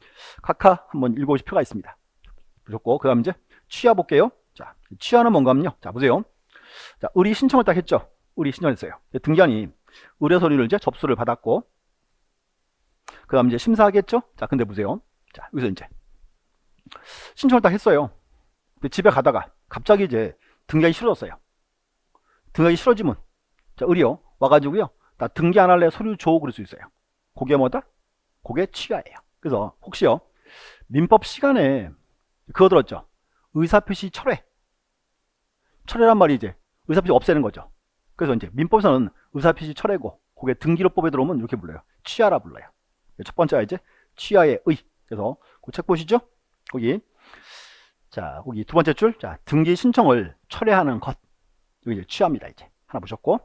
각하 한번 읽어보실 필요가 있습니다. 보셨고, 그 다음 이제 취하 볼게요. 자, 취하는 뭔가 하면요. 자, 보세요. 자, 의리 신청을 딱 했죠. 의리 신청했어요. 등기관이 의뢰 서류를 이제 접수를 받았고, 그 다음 이제 심사하겠죠. 자, 근데 보세요. 자, 여기서 이제 신청을 딱 했어요. 근데 집에 가다가 갑자기 이제 등기하기 싫어졌어요. 등기하기 싫어지면, 자, 의리요 와가지고요, 나 등기 안 할래, 서류 줘, 그럴 수 있어요. 그게 뭐다? 그게 취하예요. 그래서 혹시요, 민법 시간에 그거 들었죠? 의사표시 철회. 철회란 말이 이제 의사표시 없애는 거죠. 그래서 이제 민법에서는 의사표시 철회고, 그게 등기로법에 들어오면 이렇게 불러요. 취하라 불러요. 첫 번째가 이제 취하의 의. 그래서 그 책 보시죠? 거기. 자, 거기 두 번째 줄. 자, 등기 신청을 철회하는 것. 여기 이제 취하입니다. 이제 하나 보셨고.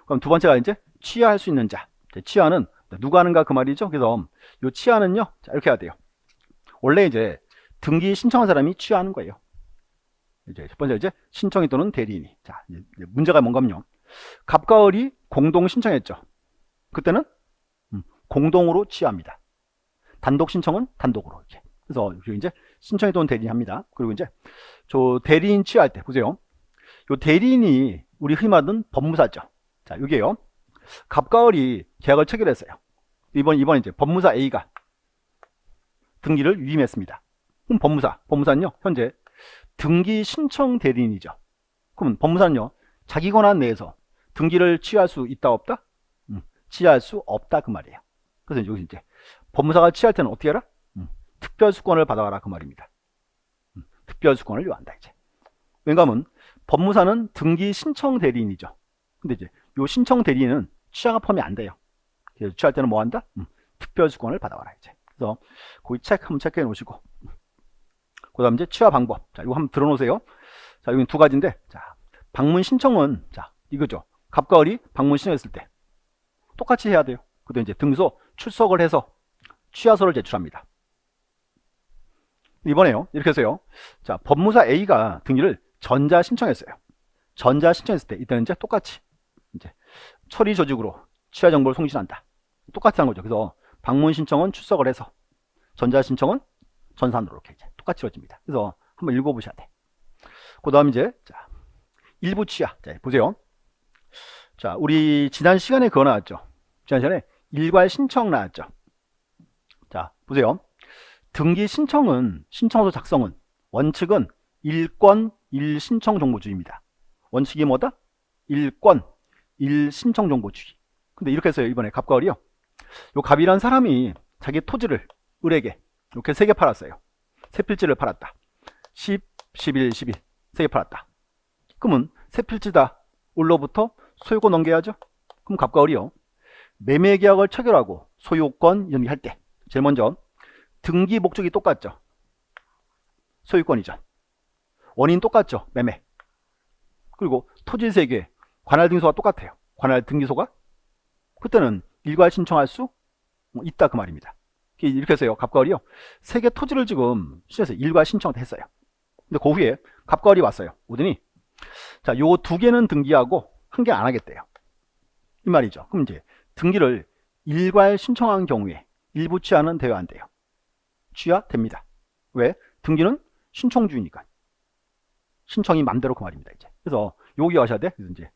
그럼 두 번째가 이제 취하할 수 있는 자. 취하는 누가 하는가 그 말이죠. 그래서 요 취하는요. 자, 이렇게 해야 돼요. 원래 이제 등기 신청한 사람이 취하하는 거예요. 이제 첫 번째 이제 신청인 또는 대리인이. 자, 이제 문제가 뭔가면요. 갑과 을이 공동 신청했죠. 그때는 공동으로 취하합니다. 단독 신청은 단독으로. 이렇게. 그래서 이제 신청인 또는 대리인 합니다. 그리고 이제 저 대리인 취할 때 보세요. 요 대리인이 우리 흔히 말하는 법무사죠. 자, 이게요. 갑과 을이 계약을 체결했어요. 이번 이제 법무사 A가 등기를 위임했습니다. 그럼 법무사는요, 현재 등기 신청 대리인이죠. 그러면 법무사는요, 자기 권한 내에서 등기를 취할 수 있다, 없다? 취할 수 없다, 그 말이에요. 그래서 여기 이제 법무사가 취할 때는 어떻게 해라? 특별수권을 받아와라, 그 말입니다. 특별수권을 요한다, 이제. 왜냐하면 법무사는 등기 신청 대리인이죠. 근데 이제 요 신청 대리인은 취하가 포함이 안 돼요. 그래서 취할 때는 뭐 한다? 특별수권을 받아와라, 이제. 그래서 거기 책 한번 체크해 놓으시고. 그 다음 이제 취하 방법. 자, 이거 한번 들어놓으세요. 자, 여기 두 가지인데, 자, 방문 신청은, 자, 이거죠. 갑과 을이 방문 신청했을 때 똑같이 해야 돼요. 그때 이제 등소 출석을 해서 취하서를 제출합니다. 이번에요. 이렇게 해서요. 자, 법무사 A가 등기를 전자 신청했어요. 전자 신청했을 때, 이때는 이제 똑같이, 이제, 처리 조직으로 취하 정보를 송신한다. 똑같이 하는 거죠. 그래서 방문 신청은 출석을 해서, 전자 신청은 전산으로 이렇게 이제 똑같이 이루어집니다. 그래서 한번 읽어보셔야 돼. 그 다음 이제, 자, 일부 취하. 자, 보세요. 자, 우리 지난 시간에 그거 나왔죠. 지난 시간에 일괄 신청 나왔죠. 자, 보세요. 등기 신청은, 신청서 작성은, 원칙은 일권, 일신청 정보주의입니다. 원칙이 뭐다? 일권, 일신청 정보주의. 근데 이렇게 해서요, 이번에 갑과 을이요. 요 갑이란 사람이 자기 토지를 을에게 이렇게 3개 팔았어요. 세 필지를 팔았다. 10, 11, 12. 3개 팔았다. 그러면 세 필지다 을로부터 소유권 넘겨야죠. 그럼 갑과 을이요. 매매 계약을 체결하고 소유권 연기할 때 제일 먼저 등기 목적이 똑같죠. 소유권 이전. 원인 똑같죠. 매매. 그리고 토지 세개 관할 등기소가 똑같아요. 관할 등기소가. 그때는 일괄 신청할 수 있다, 그 말입니다. 이렇게 해서요. 갑과 을이요. 3개 토지를 지금 시에서 일괄 신청을 했어요. 근데 그 후에 갑과 을이 왔어요. 오더니 자, 요 2개는 등기하고 1개 안 하겠대요. 이 말이죠. 그럼 이제 등기를 일괄 신청한 경우에 일부 취하는 돼야 안 돼요? 취하됩니다. 왜? 등기는 신청주의니까. 신청이 맘대로 그 말입니다, 이제. 그래서 여기 하셔야 돼. 그래서 이제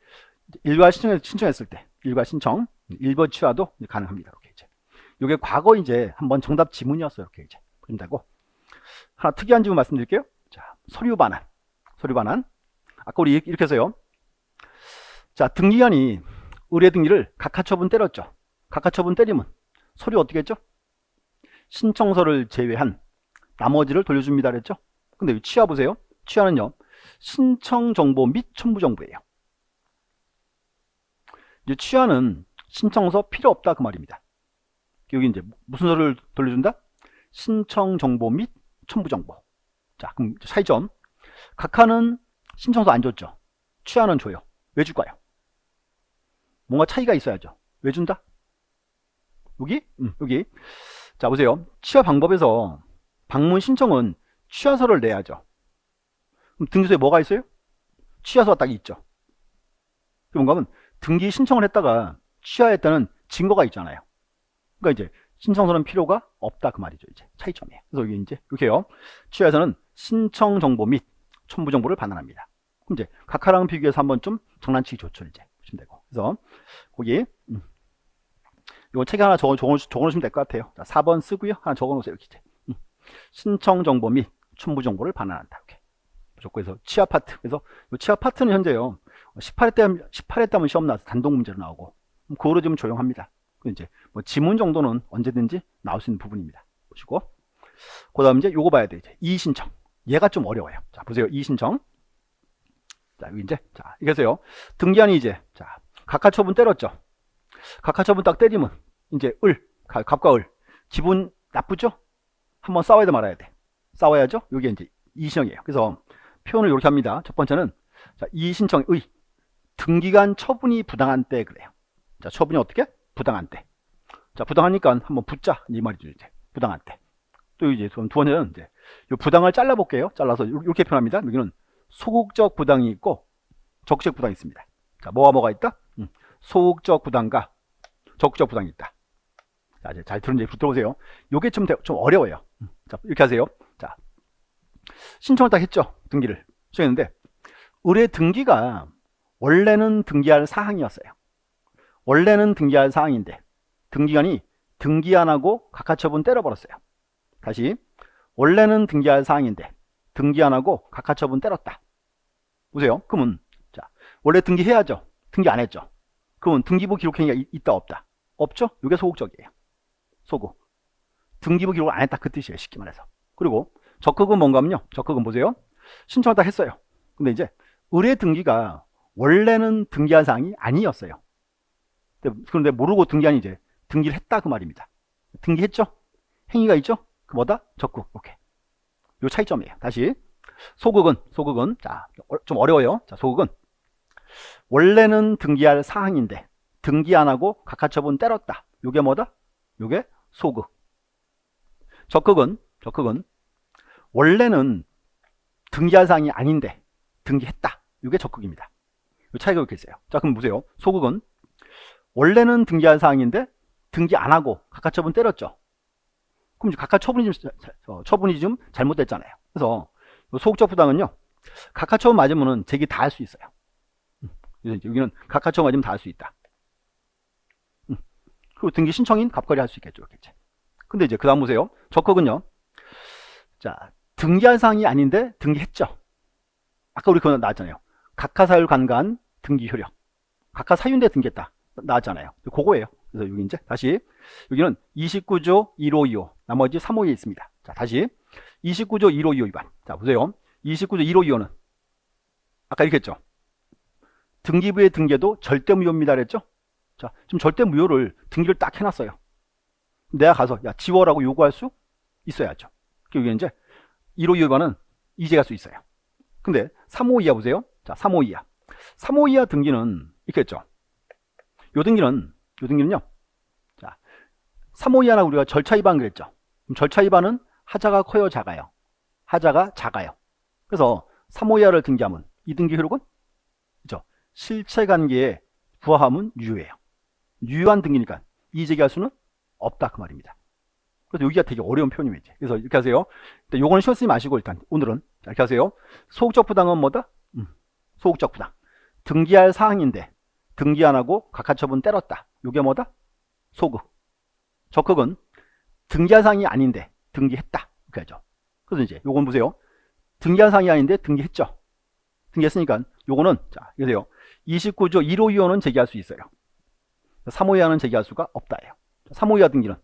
일괄 신청했을 때 일괄 신청, 일부 취하도 가능합니다. 이렇게 이제. 이게 과거 이제 한번 정답 지문이었어요. 이렇게 이제 보신다고. 하나 특이한 지문 말씀드릴게요. 자, 서류 반환. 서류 반환. 아까 우리 이렇게 해서요. 자, 등기관이 의뢰 등기를 각하처분 때렸죠. 각하처분 때리면 서류 어떻게 했죠? 신청서를 제외한 나머지를 돌려줍니다 그랬죠. 근데 여기 취하 보세요. 취하는요, 신청 정보 및 첨부 정보예요. 이제 취하는 신청서 필요 없다, 그 말입니다. 여기 이제 무슨 서류를 돌려준다? 신청 정보 및 첨부 정보. 자, 그럼 차이점. 각하는 신청서 안 줬죠. 취하는 줘요. 왜 줄까요? 뭔가 차이가 있어야죠. 왜 준다? 여기? 여기. 자, 보세요. 취하 방법에서 방문 신청은 취하서를 내야죠. 그럼 등기소에 뭐가 있어요? 취하서가 딱 있죠. 뭔가 하면 등기 신청을 했다가 취하했다는 증거가 있잖아요. 그러니까 이제 신청서는 필요가 없다, 그 말이죠. 이제 차이점이에요. 그래서 여기 이제 이렇게요. 취하에서는 신청 정보 및 첨부 정보를 반환합니다. 그럼 이제 각하랑 비교해서 한번 좀 장난치기 좋죠. 이제 보시면 되고. 그래서 거기 이거 책에 하나 적어놓으시면 될 것 같아요. 자, 4번 쓰고요. 하나 적어놓으세요. 이렇게 이제. 신청 정보 및 첨부 정보를 반환한다. 이렇게. 좋고 해서 취하 파트. 그래서 이 취하 파트는 현재요. 18회 때 하면 시험 나와서 단독 문제로 나오고 그거로 좀 조용합니다. 이제 뭐 지문 정도는 언제든지 나올 수 있는 부분입니다. 보시고. 그 다음 이제 요거 봐야 돼. 이제 이의신청. 얘가 좀 어려워요. 자, 보세요. 이의신청. 자, 여기 이제. 자, 이렇게 해서요. 등기한이 이제. 자, 각하처분 때렸죠. 각하처분 딱 때리면 이제 갑과 을 기분 나쁘죠? 한번 싸워야 돼 말아야 돼? 싸워야죠. 이게 이제 이의신청이에요. 그래서 표현을 이렇게 합니다. 첫 번째는 자, 이의신청의 등기간 처분이 부당한 때 그래요. 자, 처분이 어떻게? 부당한 때. 자, 부당하니까 한번 붙자 이 말이죠. 이제 부당한 때. 또 이제 두 번째는 이제 이 부당을 잘라볼게요. 잘라서 이렇게 표현합니다. 여기는 소극적 부당이 있고 적극적 부당이 있습니다. 자, 뭐가 있다? 소극적 부당과 적극적 부당이 있다. 자, 이제 잘 들은 얘기 들어보세요. 요게 좀 어려워요. 자, 이렇게 하세요. 자, 신청을 딱 했죠. 등기를 신청했는데 의뢰 등기가 원래는 등기할 사항이었어요. 원래는 등기할 사항인데 등기관이 등기 안 하고 각하처분 때려버렸어요. 다시 원래는 등기할 사항인데 등기 안 하고 각하처분 때렸다. 보세요. 그러면 자, 원래 등기해야죠. 등기 안 했죠. 그러면 등기부 기록행위가 있다 없다? 없죠. 이게 소극적이에요. 소극. 등기부 기록을 안 했다 그 뜻이에요. 쉽게 말해서. 그리고 적극은 뭔가 하면요. 적극은 보세요. 신청을 다 했어요. 근데 이제 의뢰 등기가 원래는 등기한 사항이 아니었어요. 그런데 모르고 등기한 이제 등기를 했다 그 말입니다. 등기했죠? 행위가 있죠? 그 뭐다? 적극. 오케이. 요 차이점이에요. 다시 소극은 자, 좀 어려워요. 자, 소극은 원래는 등기할 사항인데 등기 안 하고 각하처분 때렸다. 요게 뭐다? 요게 소극. 적극은 원래는 등기할 사항이 아닌데 등기했다. 요게 적극입니다. 요 차이가 이렇게 있어요. 자, 그럼 보세요. 소극은 원래는 등기할 사항인데 등기 안 하고 각하처분 때렸죠. 그럼 처분이 좀 잘못됐잖아요. 그래서 소극적 부당은요, 각하처분 맞으면은 제기 다 할 수 있어요. 여기는 각하처분 맞으면 다 할 수 있다. 그리고 등기 신청인 갑거리 할 수 있겠죠. 이렇게. 근데 이제 그 다음 보세요. 적극은요, 자, 등기할 사항이 아닌데 등기했죠. 아까 우리 그거 나왔잖아요. 각하사유 간간 등기 효력. 각하사유인데 등기했다. 나왔잖아요. 그거예요. 그래서 여기 이제 다시 여기는 29조 1525 나머지 3호에 있습니다. 자, 다시 29조 1525 위반. 자, 보세요. 29조 1525는 아까 이렇게 했죠. 등기부의 등기도 절대무효입니다 그랬죠. 자, 지금 절대무효를 등기를 딱 해놨어요. 내가 가서 야 지워라고 요구할 수 있어야죠. 여기 이제 1525 위반은 이제 갈 수 있어요. 근데 3호 이하 보세요. 자, 3호 이하. 3호 이하 등기는 이렇게 했죠. 요 등기는요. 자, 3호 이하나 우리가 절차 위반 그랬죠. 그럼 절차 위반은 하자가 커요, 작아요? 하자가 작아요. 그래서 3호 이하를 등기하면 이 등기 효력은 그죠? 실체관계에 부합하면 유효해요. 유효한 등기니까 이의제기할 수는 없다 그 말입니다. 그래서 여기가 되게 어려운 표현입니다. 그래서 이렇게 하세요. 일단 요거는 신경 쓰지 마시고 일단 오늘은 이렇게 하세요. 소극적 부당은 뭐다? 소극적 부당. 등기할 사항인데 등기 안 하고 각하처분 때렸다. 요게 뭐다? 소극. 적극은 등기할 사항이 아닌데 등기했다. 이렇게 하죠. 그래서 이제 요건 보세요. 등기할 사항이 아닌데 등기했죠. 등기했으니까 요거는 자, 보세요. 29조 1호 이하는 제기할 수 있어요. 3호 이하는 제기할 수가 없다예요. 3호 이하 등기는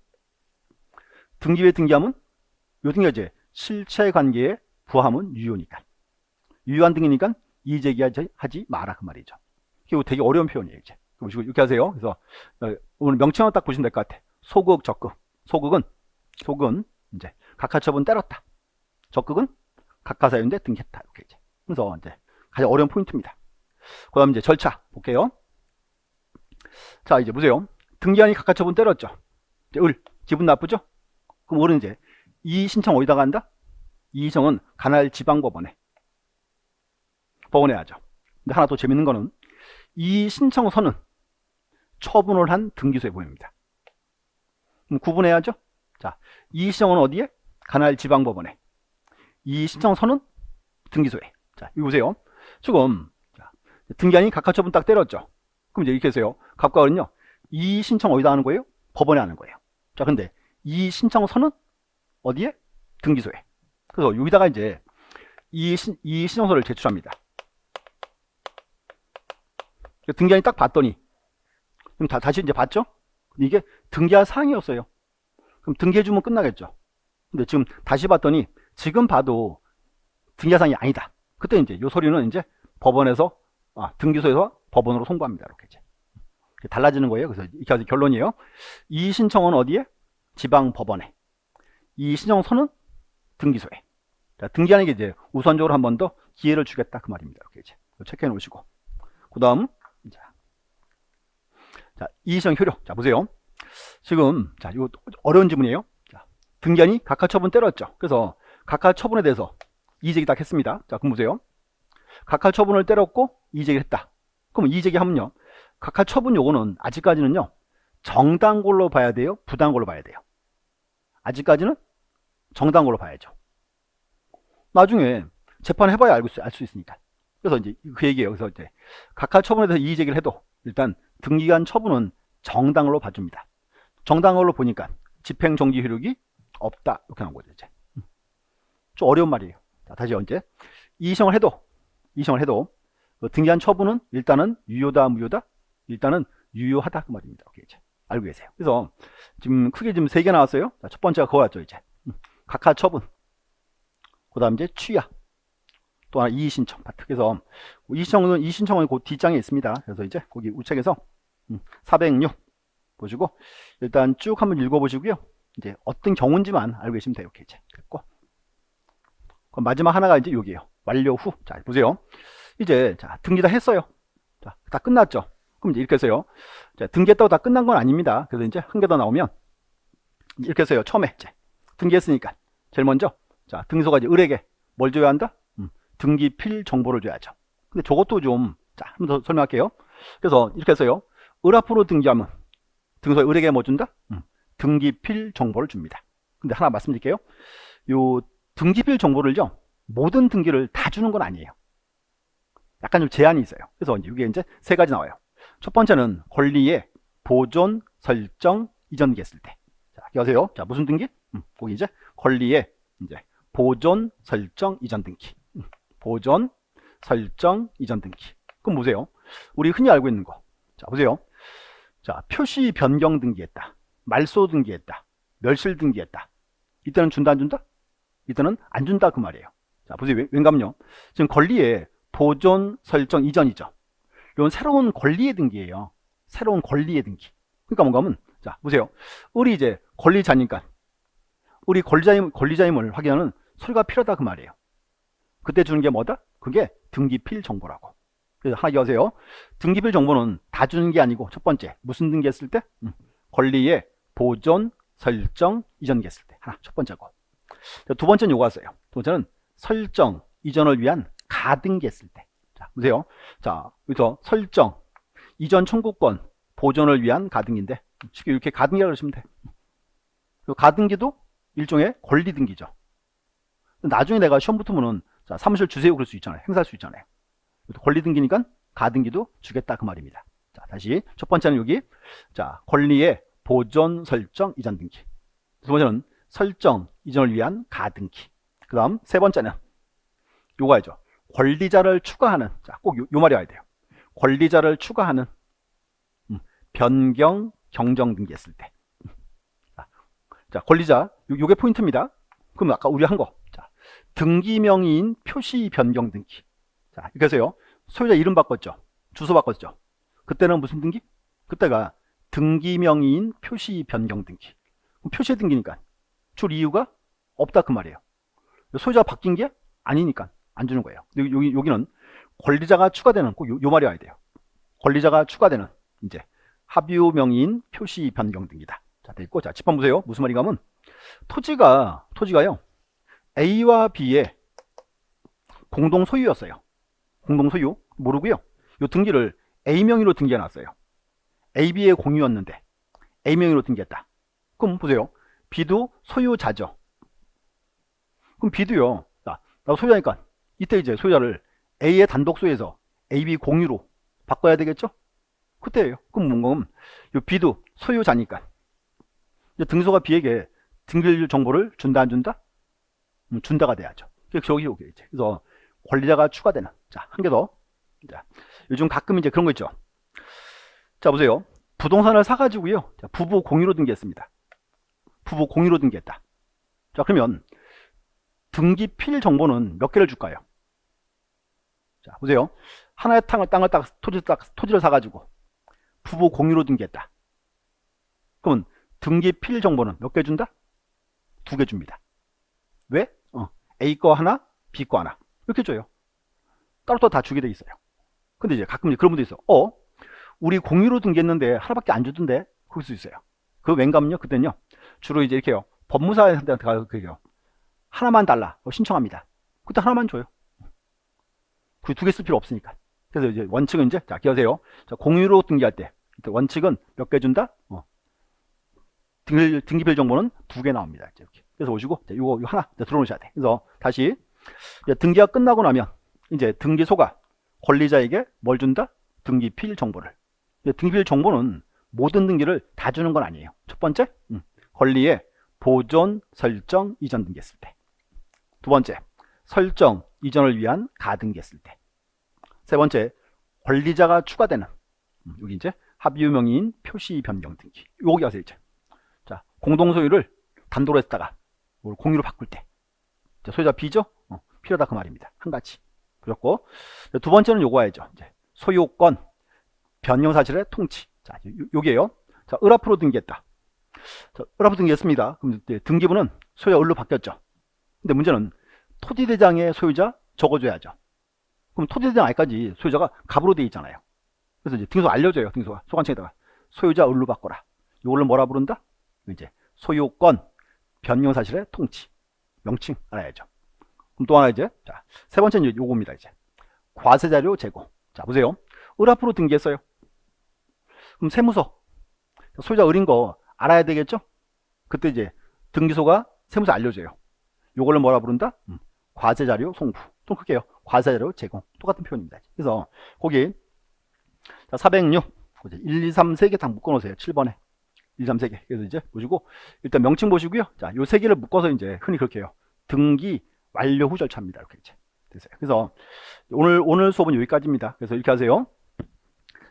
등기에 등기하면 요 등기가 이제 실체관계에 부합하면 유효니까. 유효한 등기니까 이의제기하지 마라 그 말이죠. 이게 되게 어려운 표현이에요. 이제 보시고 이렇게 하세요. 그래서 오늘 명칭만 딱 보시면 될 것 같아. 소극, 적극. 소극은 이제 각하처분 때렸다. 적극은 각하사유인데 등기했다. 이렇게 이제. 그래서 이제 가장 어려운 포인트입니다. 그다음 이제 절차 볼게요. 자, 이제 보세요. 등기한이 각하처분 때렸죠. 이제 기분 나쁘죠? 그럼 을은 이제 이 신청 어디다가 한다? 이 신청은 관할 지방법원에 하죠. 근데 하나 또 재밌는 거는 이 신청서는 처분을 한 등기소에 보입니다. 그럼 구분해야죠. 자, 이 신청은 어디에? 관할 지방법원에. 이 신청서는 등기소에. 자, 이거 보세요. 지금 등기한이 각하처분 딱 때렸죠. 그럼 이제 이렇게 해서요. 갑과을은요. 이 신청 어디다 하는 거예요? 법원에 하는 거예요. 자, 근데 이 신청서는 어디에? 등기소에. 그래서 여기다가 이제 이 신청서를 제출합니다. 등기한이 딱 봤더니 그럼 다시 이제 봤죠? 이게 등기할 사항이었어요. 그럼 등기해주면 끝나겠죠. 근데 지금 다시 봤더니 지금 봐도 등기할 사항이 아니다. 그때 이제 요 소리는 이제 법원에서 등기소에서 법원으로 송부합니다. 이렇게 이제 달라지는 거예요. 그래서 이렇게 해서 결론이에요. 이 신청은 어디에? 지방법원에. 이 신청서는 등기소에. 자, 등기하는 게 이제 우선적으로 한 번 더 기회를 주겠다 그 말입니다. 이렇게 이제 체크해 놓으시고, 그 다음 자, 이의신청 효력. 자, 보세요. 지금 자, 이거 어려운 지문이에요. 자, 등기한이 각하 처분 때렸죠. 그래서 각하 처분에 대해서 이의제기 딱 했습니다. 자, 그럼 보세요. 각하 처분을 때렸고 이의제기를 했다. 그럼 이의제기 하면요, 각하 처분 요거는 아직까지는요 정당 걸로 봐야 돼요, 부당 걸로 봐야 돼요? 아직까지는 정당 걸로 봐야죠. 나중에 재판해봐야 알 수 있으니까. 그래서 이제 그 얘기예요. 그래서 이제 각하 처분에 대해서 이의제기를 해도 일단 등기관 처분은 정당으로 봐줍니다. 정당으로 보니까 집행정지 효력이 없다 이렇게 나온 거죠. 이제 좀 어려운 말이에요. 자, 다시 언제 이의신청을 해도 그 등기한 처분은 일단은 유효다 무효다? 일단은 유효하다 그 말입니다. 오케이, 이제 알고 계세요. 그래서 지금 크게 지금 3개 나왔어요. 자, 첫 번째가 그거 같죠. 이제 각하 처분, 그 다음 이제 취하, 또 하나 이의신청 파트. 그래서 이의신청은 그 뒷장에 있습니다. 그래서 이제 거기 우측에서 406 보시고 일단 쭉 한번 읽어보시고요. 이제 어떤 경우인지만 알고 계시면 돼요. 오케이, 이제 됐고, 그럼 마지막 하나가 이제 여기에요. 완료 후. 자, 보세요. 이제 자, 등기 다 했어요. 자, 다 끝났죠. 그럼 이제 이렇게 해서요. 자, 등기했다고 다 끝난 건 아닙니다. 그래서 이제 한 개 더 나오면 이렇게 해서요. 처음에 이제 등기했으니까 제일 먼저 자, 등기소가 이제 을에게 뭘 줘야 한다? 등기필 정보를 줘야죠. 근데 저것도 좀 자, 한 번 더 설명할게요. 그래서 이렇게 해서요. 을 앞으로 등기하면 등기소가 을에게 뭐 준다? 등기필 정보를 줍니다. 근데 하나 말씀드릴게요. 요 등기필 정보를요, 모든 등기를 다 주는 건 아니에요. 약간 좀 제한이 있어요. 그래서 이게 이제 3가지 나와요. 첫 번째는 권리의 보존, 설정, 이전 등기했을 때. 자, 기억하세요. 자, 무슨 등기? 거기 이제 권리의 이제 보존, 설정, 이전 등기. 보존, 설정, 이전 등기. 그럼 보세요. 우리 흔히 알고 있는 거. 자, 보세요. 자, 표시 변경 등기했다. 말소 등기했다. 멸실 등기했다. 이때는 준다 안 준다? 이때는 안 준다 그 말이에요. 자, 보세요. 왠가면요, 지금 권리의 보존, 설정, 이전이죠. 이건 새로운 권리의 등기예요. 새로운 권리의 등기. 그러니까 뭔가 하면, 자, 보세요. 을이 이제 권리자니까 우리 권리자임을 확인하는 서류가 필요하다 그 말이에요. 그때 주는 게 뭐다? 그게 등기필 정보라고. 그래서 하나 기억하세요. 등기필 정보는 다 주는 게 아니고, 첫 번째 무슨 등기했을 때? 권리의 보존, 설정, 이전기했을 때. 하나, 첫 번째고. 두 번째는 요거 왔어요. 두 번째는 설정, 이전을 위한 가등기했을 때. 자, 보세요. 자, 여기서 설정, 이전 청구권, 보존을 위한 가등기인데 쉽게 이렇게 가등기라고 그러시면 돼. 가등기도 일종의 권리 등기죠. 나중에 내가 시험 붙으면은 자, 사무실 주세요 그럴 수 있잖아요. 행사할 수 있잖아요. 권리 등기니까 가등기도 주겠다 그 말입니다. 자, 다시 첫 번째는 여기 자, 권리의 보존, 설정, 이전 등기. 두 번째는 설정, 이전을 위한 가등기. 그 다음 세 번째는 요거야죠. 권리자를 추가하는, 자, 꼭 요 말이 와야 돼요. 권리자를 추가하는 변경, 경정 등기 했을 때. 자, 권리자, 요게 포인트입니다. 그럼 아까 우리 한 거. 자, 등기명의인 표시 변경 등기. 자, 이렇게 해서요. 소유자 이름 바꿨죠. 주소 바꿨죠. 그때는 무슨 등기? 그때가 등기명의인 표시 변경 등기. 표시 등기니까 줄 이유가 없다 그 말이에요. 소유자가 바뀐 게 아니니까 안 주는 거예요. 여기는 권리자가 추가되는 꼭 요 말이 와야 돼요. 권리자가 추가되는 이제 합유 명의인 표시 변경 등기다. 자, 됐고, 자, 짚어 보세요. 무슨 말인가 하면 토지가요 A와 B의 공동 소유였어요. 공동 소유 모르고요. 요 등기를 A 명의로 등기해 놨어요. A, B의 공유였는데 A 명의로 등기했다. 그럼 보세요. B도 소유자죠. 그럼 B도요. 나 소유자니까 이때 이제 소유자를 A의 단독 소유에서 A, B 공유로 바꿔야 되겠죠? 그때예요. 그럼 뭔가 요 B도 소유자니까 이제 등기소가 B에게 등기일 정보를 준다 안 준다? 준다가 돼야죠. 저기 여기 이제 그래서 권리자가 추가되는. 자, 한 개 더. 자, 요즘 가끔 이제 그런 거 있죠. 자, 보세요. 부동산을 사가지고요. 자, 부부 공유로 등기했습니다. 부부 공유로 등기했다. 자, 그러면 등기필 정보는 몇 개를 줄까요? 자, 보세요. 하나의 땅을 토지를 사가지고 부부 공유로 등기했다. 그러면 등기필 정보는 몇 개 준다? 두 개 줍니다. 왜? A 거 하나, B 거 하나 이렇게 줘요. 따로따로 다 주게 돼 있어요. 근데 이제 가끔 그런 분도 있어. 우리 공유로 등기했는데 하나밖에 안 주던데? 그럴 수 있어요. 그 왠가면요, 그때는요, 주로 이제 이렇게요, 법무사한테 가서 그게요, 하나만 달라 신청합니다. 그때 하나만 줘요. 그 두 개 쓸 필요 없으니까. 그래서 이제 원칙은 이제, 자, 기억하세요. 자, 공유로 등기할 때 원칙은 몇 개 준다? 등기별 정보는 두 개 나옵니다. 이렇게. 그래서 오시고, 자, 요거 하나 들어놓으셔야 돼. 그래서 다시 이제 등기가 끝나고 나면 이제 등기소가 권리자에게 뭘 준다? 등기필 정보를. 등기필 정보는 모든 등기를 다 주는 건 아니에요. 첫 번째, 권리의 보존, 설정, 이전 등기했을 때. 두 번째, 설정, 이전을 위한 가등기했을 때. 세 번째, 권리자가 추가되는, 여기 이제 합의유명인 표시 변경 등기. 여기 가세요, 이제. 자, 공동소유를 단독으로 했다가 공유로 바꿀 때. 자, 소유자 B죠? 필요하다 그 말입니다. 한 가지. 그렇고, 두 번째는 요거 해야죠. 이제 소유권, 변경 사실의 통치. 자, 요게요. 자, 을 앞으로 등기했다. 자, 을 앞으로 등기했습니다. 그럼 이제 등기부는 소유자 을로 바뀌었죠. 근데 문제는 토지대장의 소유자 적어줘야죠. 그럼 토지대장 알까지 소유자가 갑으로 돼 있잖아요. 그래서 이제 등기소 알려줘요. 등기소가 소관청에다가 소유자 을로 바꿔라. 요거를 뭐라 부른다? 이제 소유권, 변경 사실의 통치. 명칭 알아야죠. 그럼 또 하나 이제, 자, 세 번째는 요겁니다. 이제 과세자료 제공. 자, 보세요. 을 앞으로 등기했어요. 그럼 세무서, 소유자 을인 거 알아야 되겠죠? 그때 이제 등기소가 세무서 알려줘요. 요걸로 뭐라 부른다? 과세자료 송부. 또 크게요. 과세자료 제공. 똑같은 표현입니다. 그래서 거기, 자, 406, 1, 2, 3, 3개 다 묶어놓으세요. 7번에. 1, 2, 3, 3개. 그래서 이제 보시고, 일단 명칭 보시고요. 자, 요 세 개를 묶어서 이제 흔히 그렇게 해요. 등기 완료 후 절차입니다. 이렇게 이제 되세요. 그래서 오늘 수업은 여기까지입니다. 그래서 이렇게 하세요.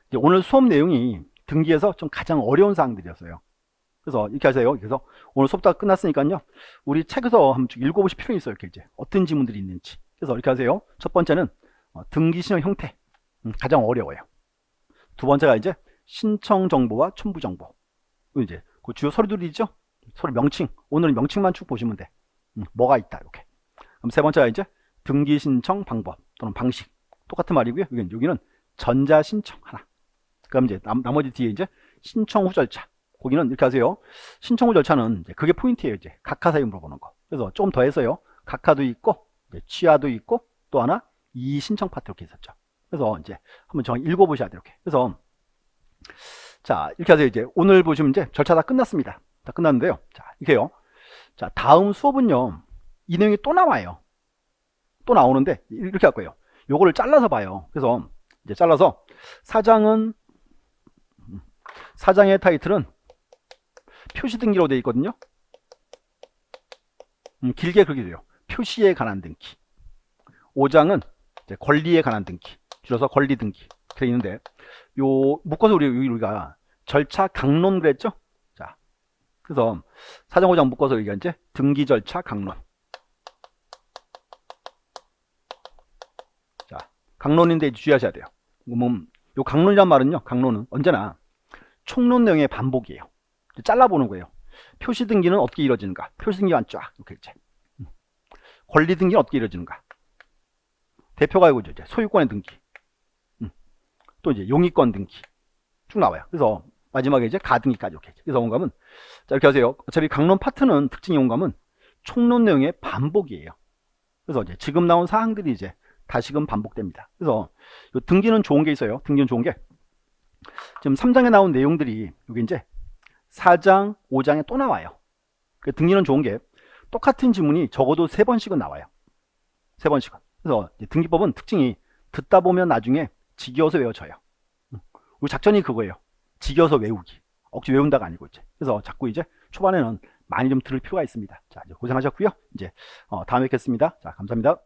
이제 오늘 수업 내용이 등기에서 좀 가장 어려운 사항들이었어요. 그래서 이렇게 하세요. 그래서 오늘 수업 다 끝났으니까요. 우리 책에서 한번 읽어보실 필요가 있어요. 이렇게 이제 어떤 지문들이 있는지. 그래서 이렇게 하세요. 첫 번째는 등기 신청 형태. 가장 어려워요. 두 번째가 이제 신청 정보와 첨부 정보. 이제 그 주요 서류들이죠. 서류 명칭. 오늘은 명칭만 쭉 보시면 돼. 뭐가 있다. 이렇게. 그럼 세 번째가 이제 등기 신청 방법 또는 방식. 똑같은 말이고요. 여기는 전자 신청 하나. 그럼 이제 나머지 뒤에 이제 신청 후 절차. 거기는 이렇게 하세요. 신청 후 절차는 이제 그게 포인트예요. 이제 각하 사유 물어보는 거. 그래서 조금 더 해서요. 각하도 있고 취하도 있고 또 하나 이 신청 파트 이렇게 있었죠. 그래서 이제 한번 정확히 읽어보셔야 돼요. 이렇게. 그래서 자, 이렇게 하세요. 이제 오늘 보시면 이제 절차 다 끝났습니다. 다 끝났는데요. 자, 이렇게요. 자, 다음 수업은요. 이 내용이 또 나와요. 또 나오는데 이렇게 할 거예요. 요거를 잘라서 봐요. 그래서 이제 잘라서 사장의 타이틀은 표시 등기로 되어 있거든요. 길게 그렇게 돼요. 표시에 관한 등기. 5장은 이제 권리에 관한 등기. 줄여서 권리 등기. 되어 있는데 요 묶어서 우리가 절차 강론 그랬죠? 자, 그래서 사장 5장 묶어서 여기가 이제 등기 절차 강론. 자, 강론인데 주의하셔야 돼요. 요 강론이란 말은요, 강론은 언제나 총론 내용의 반복이에요. 잘라보는 거예요. 표시 등기는 어떻게 이루어지는가? 표시 등기만 쫙 이렇게 이제. 권리 등기는 어떻게 이루어지는가? 대표가 이거죠. 이제 소유권의 등기. 또 이제 용의권 등기 쭉 나와요. 그래서 마지막에 이제 가등기까지 이렇게. 그래서 온감은 자 이렇게 하세요. 어차피 강론 파트는 특징이 온감은 총론 내용의 반복이에요. 그래서 이제 지금 나온 사항들이 이제 다시금 반복됩니다. 그래서 요 등기는 좋은 게 있어요. 등기는 좋은 게 지금 3장에 나온 내용들이 여기 이제 4장, 5장에 또 나와요. 등기는 좋은 게 똑같은 지문이 적어도 3번씩은 나와요. 3번씩은. 그래서 등기법은 특징이 듣다 보면 나중에 지겨워서 외워져요. 우리 작전이 그거예요. 지겨워서 외우기. 억지 외운다가 아니고 이제. 그래서 자꾸 이제 초반에는 많이 좀 들을 필요가 있습니다. 자, 이제 고생하셨고요. 이제 다음에 뵙겠습니다. 자, 감사합니다.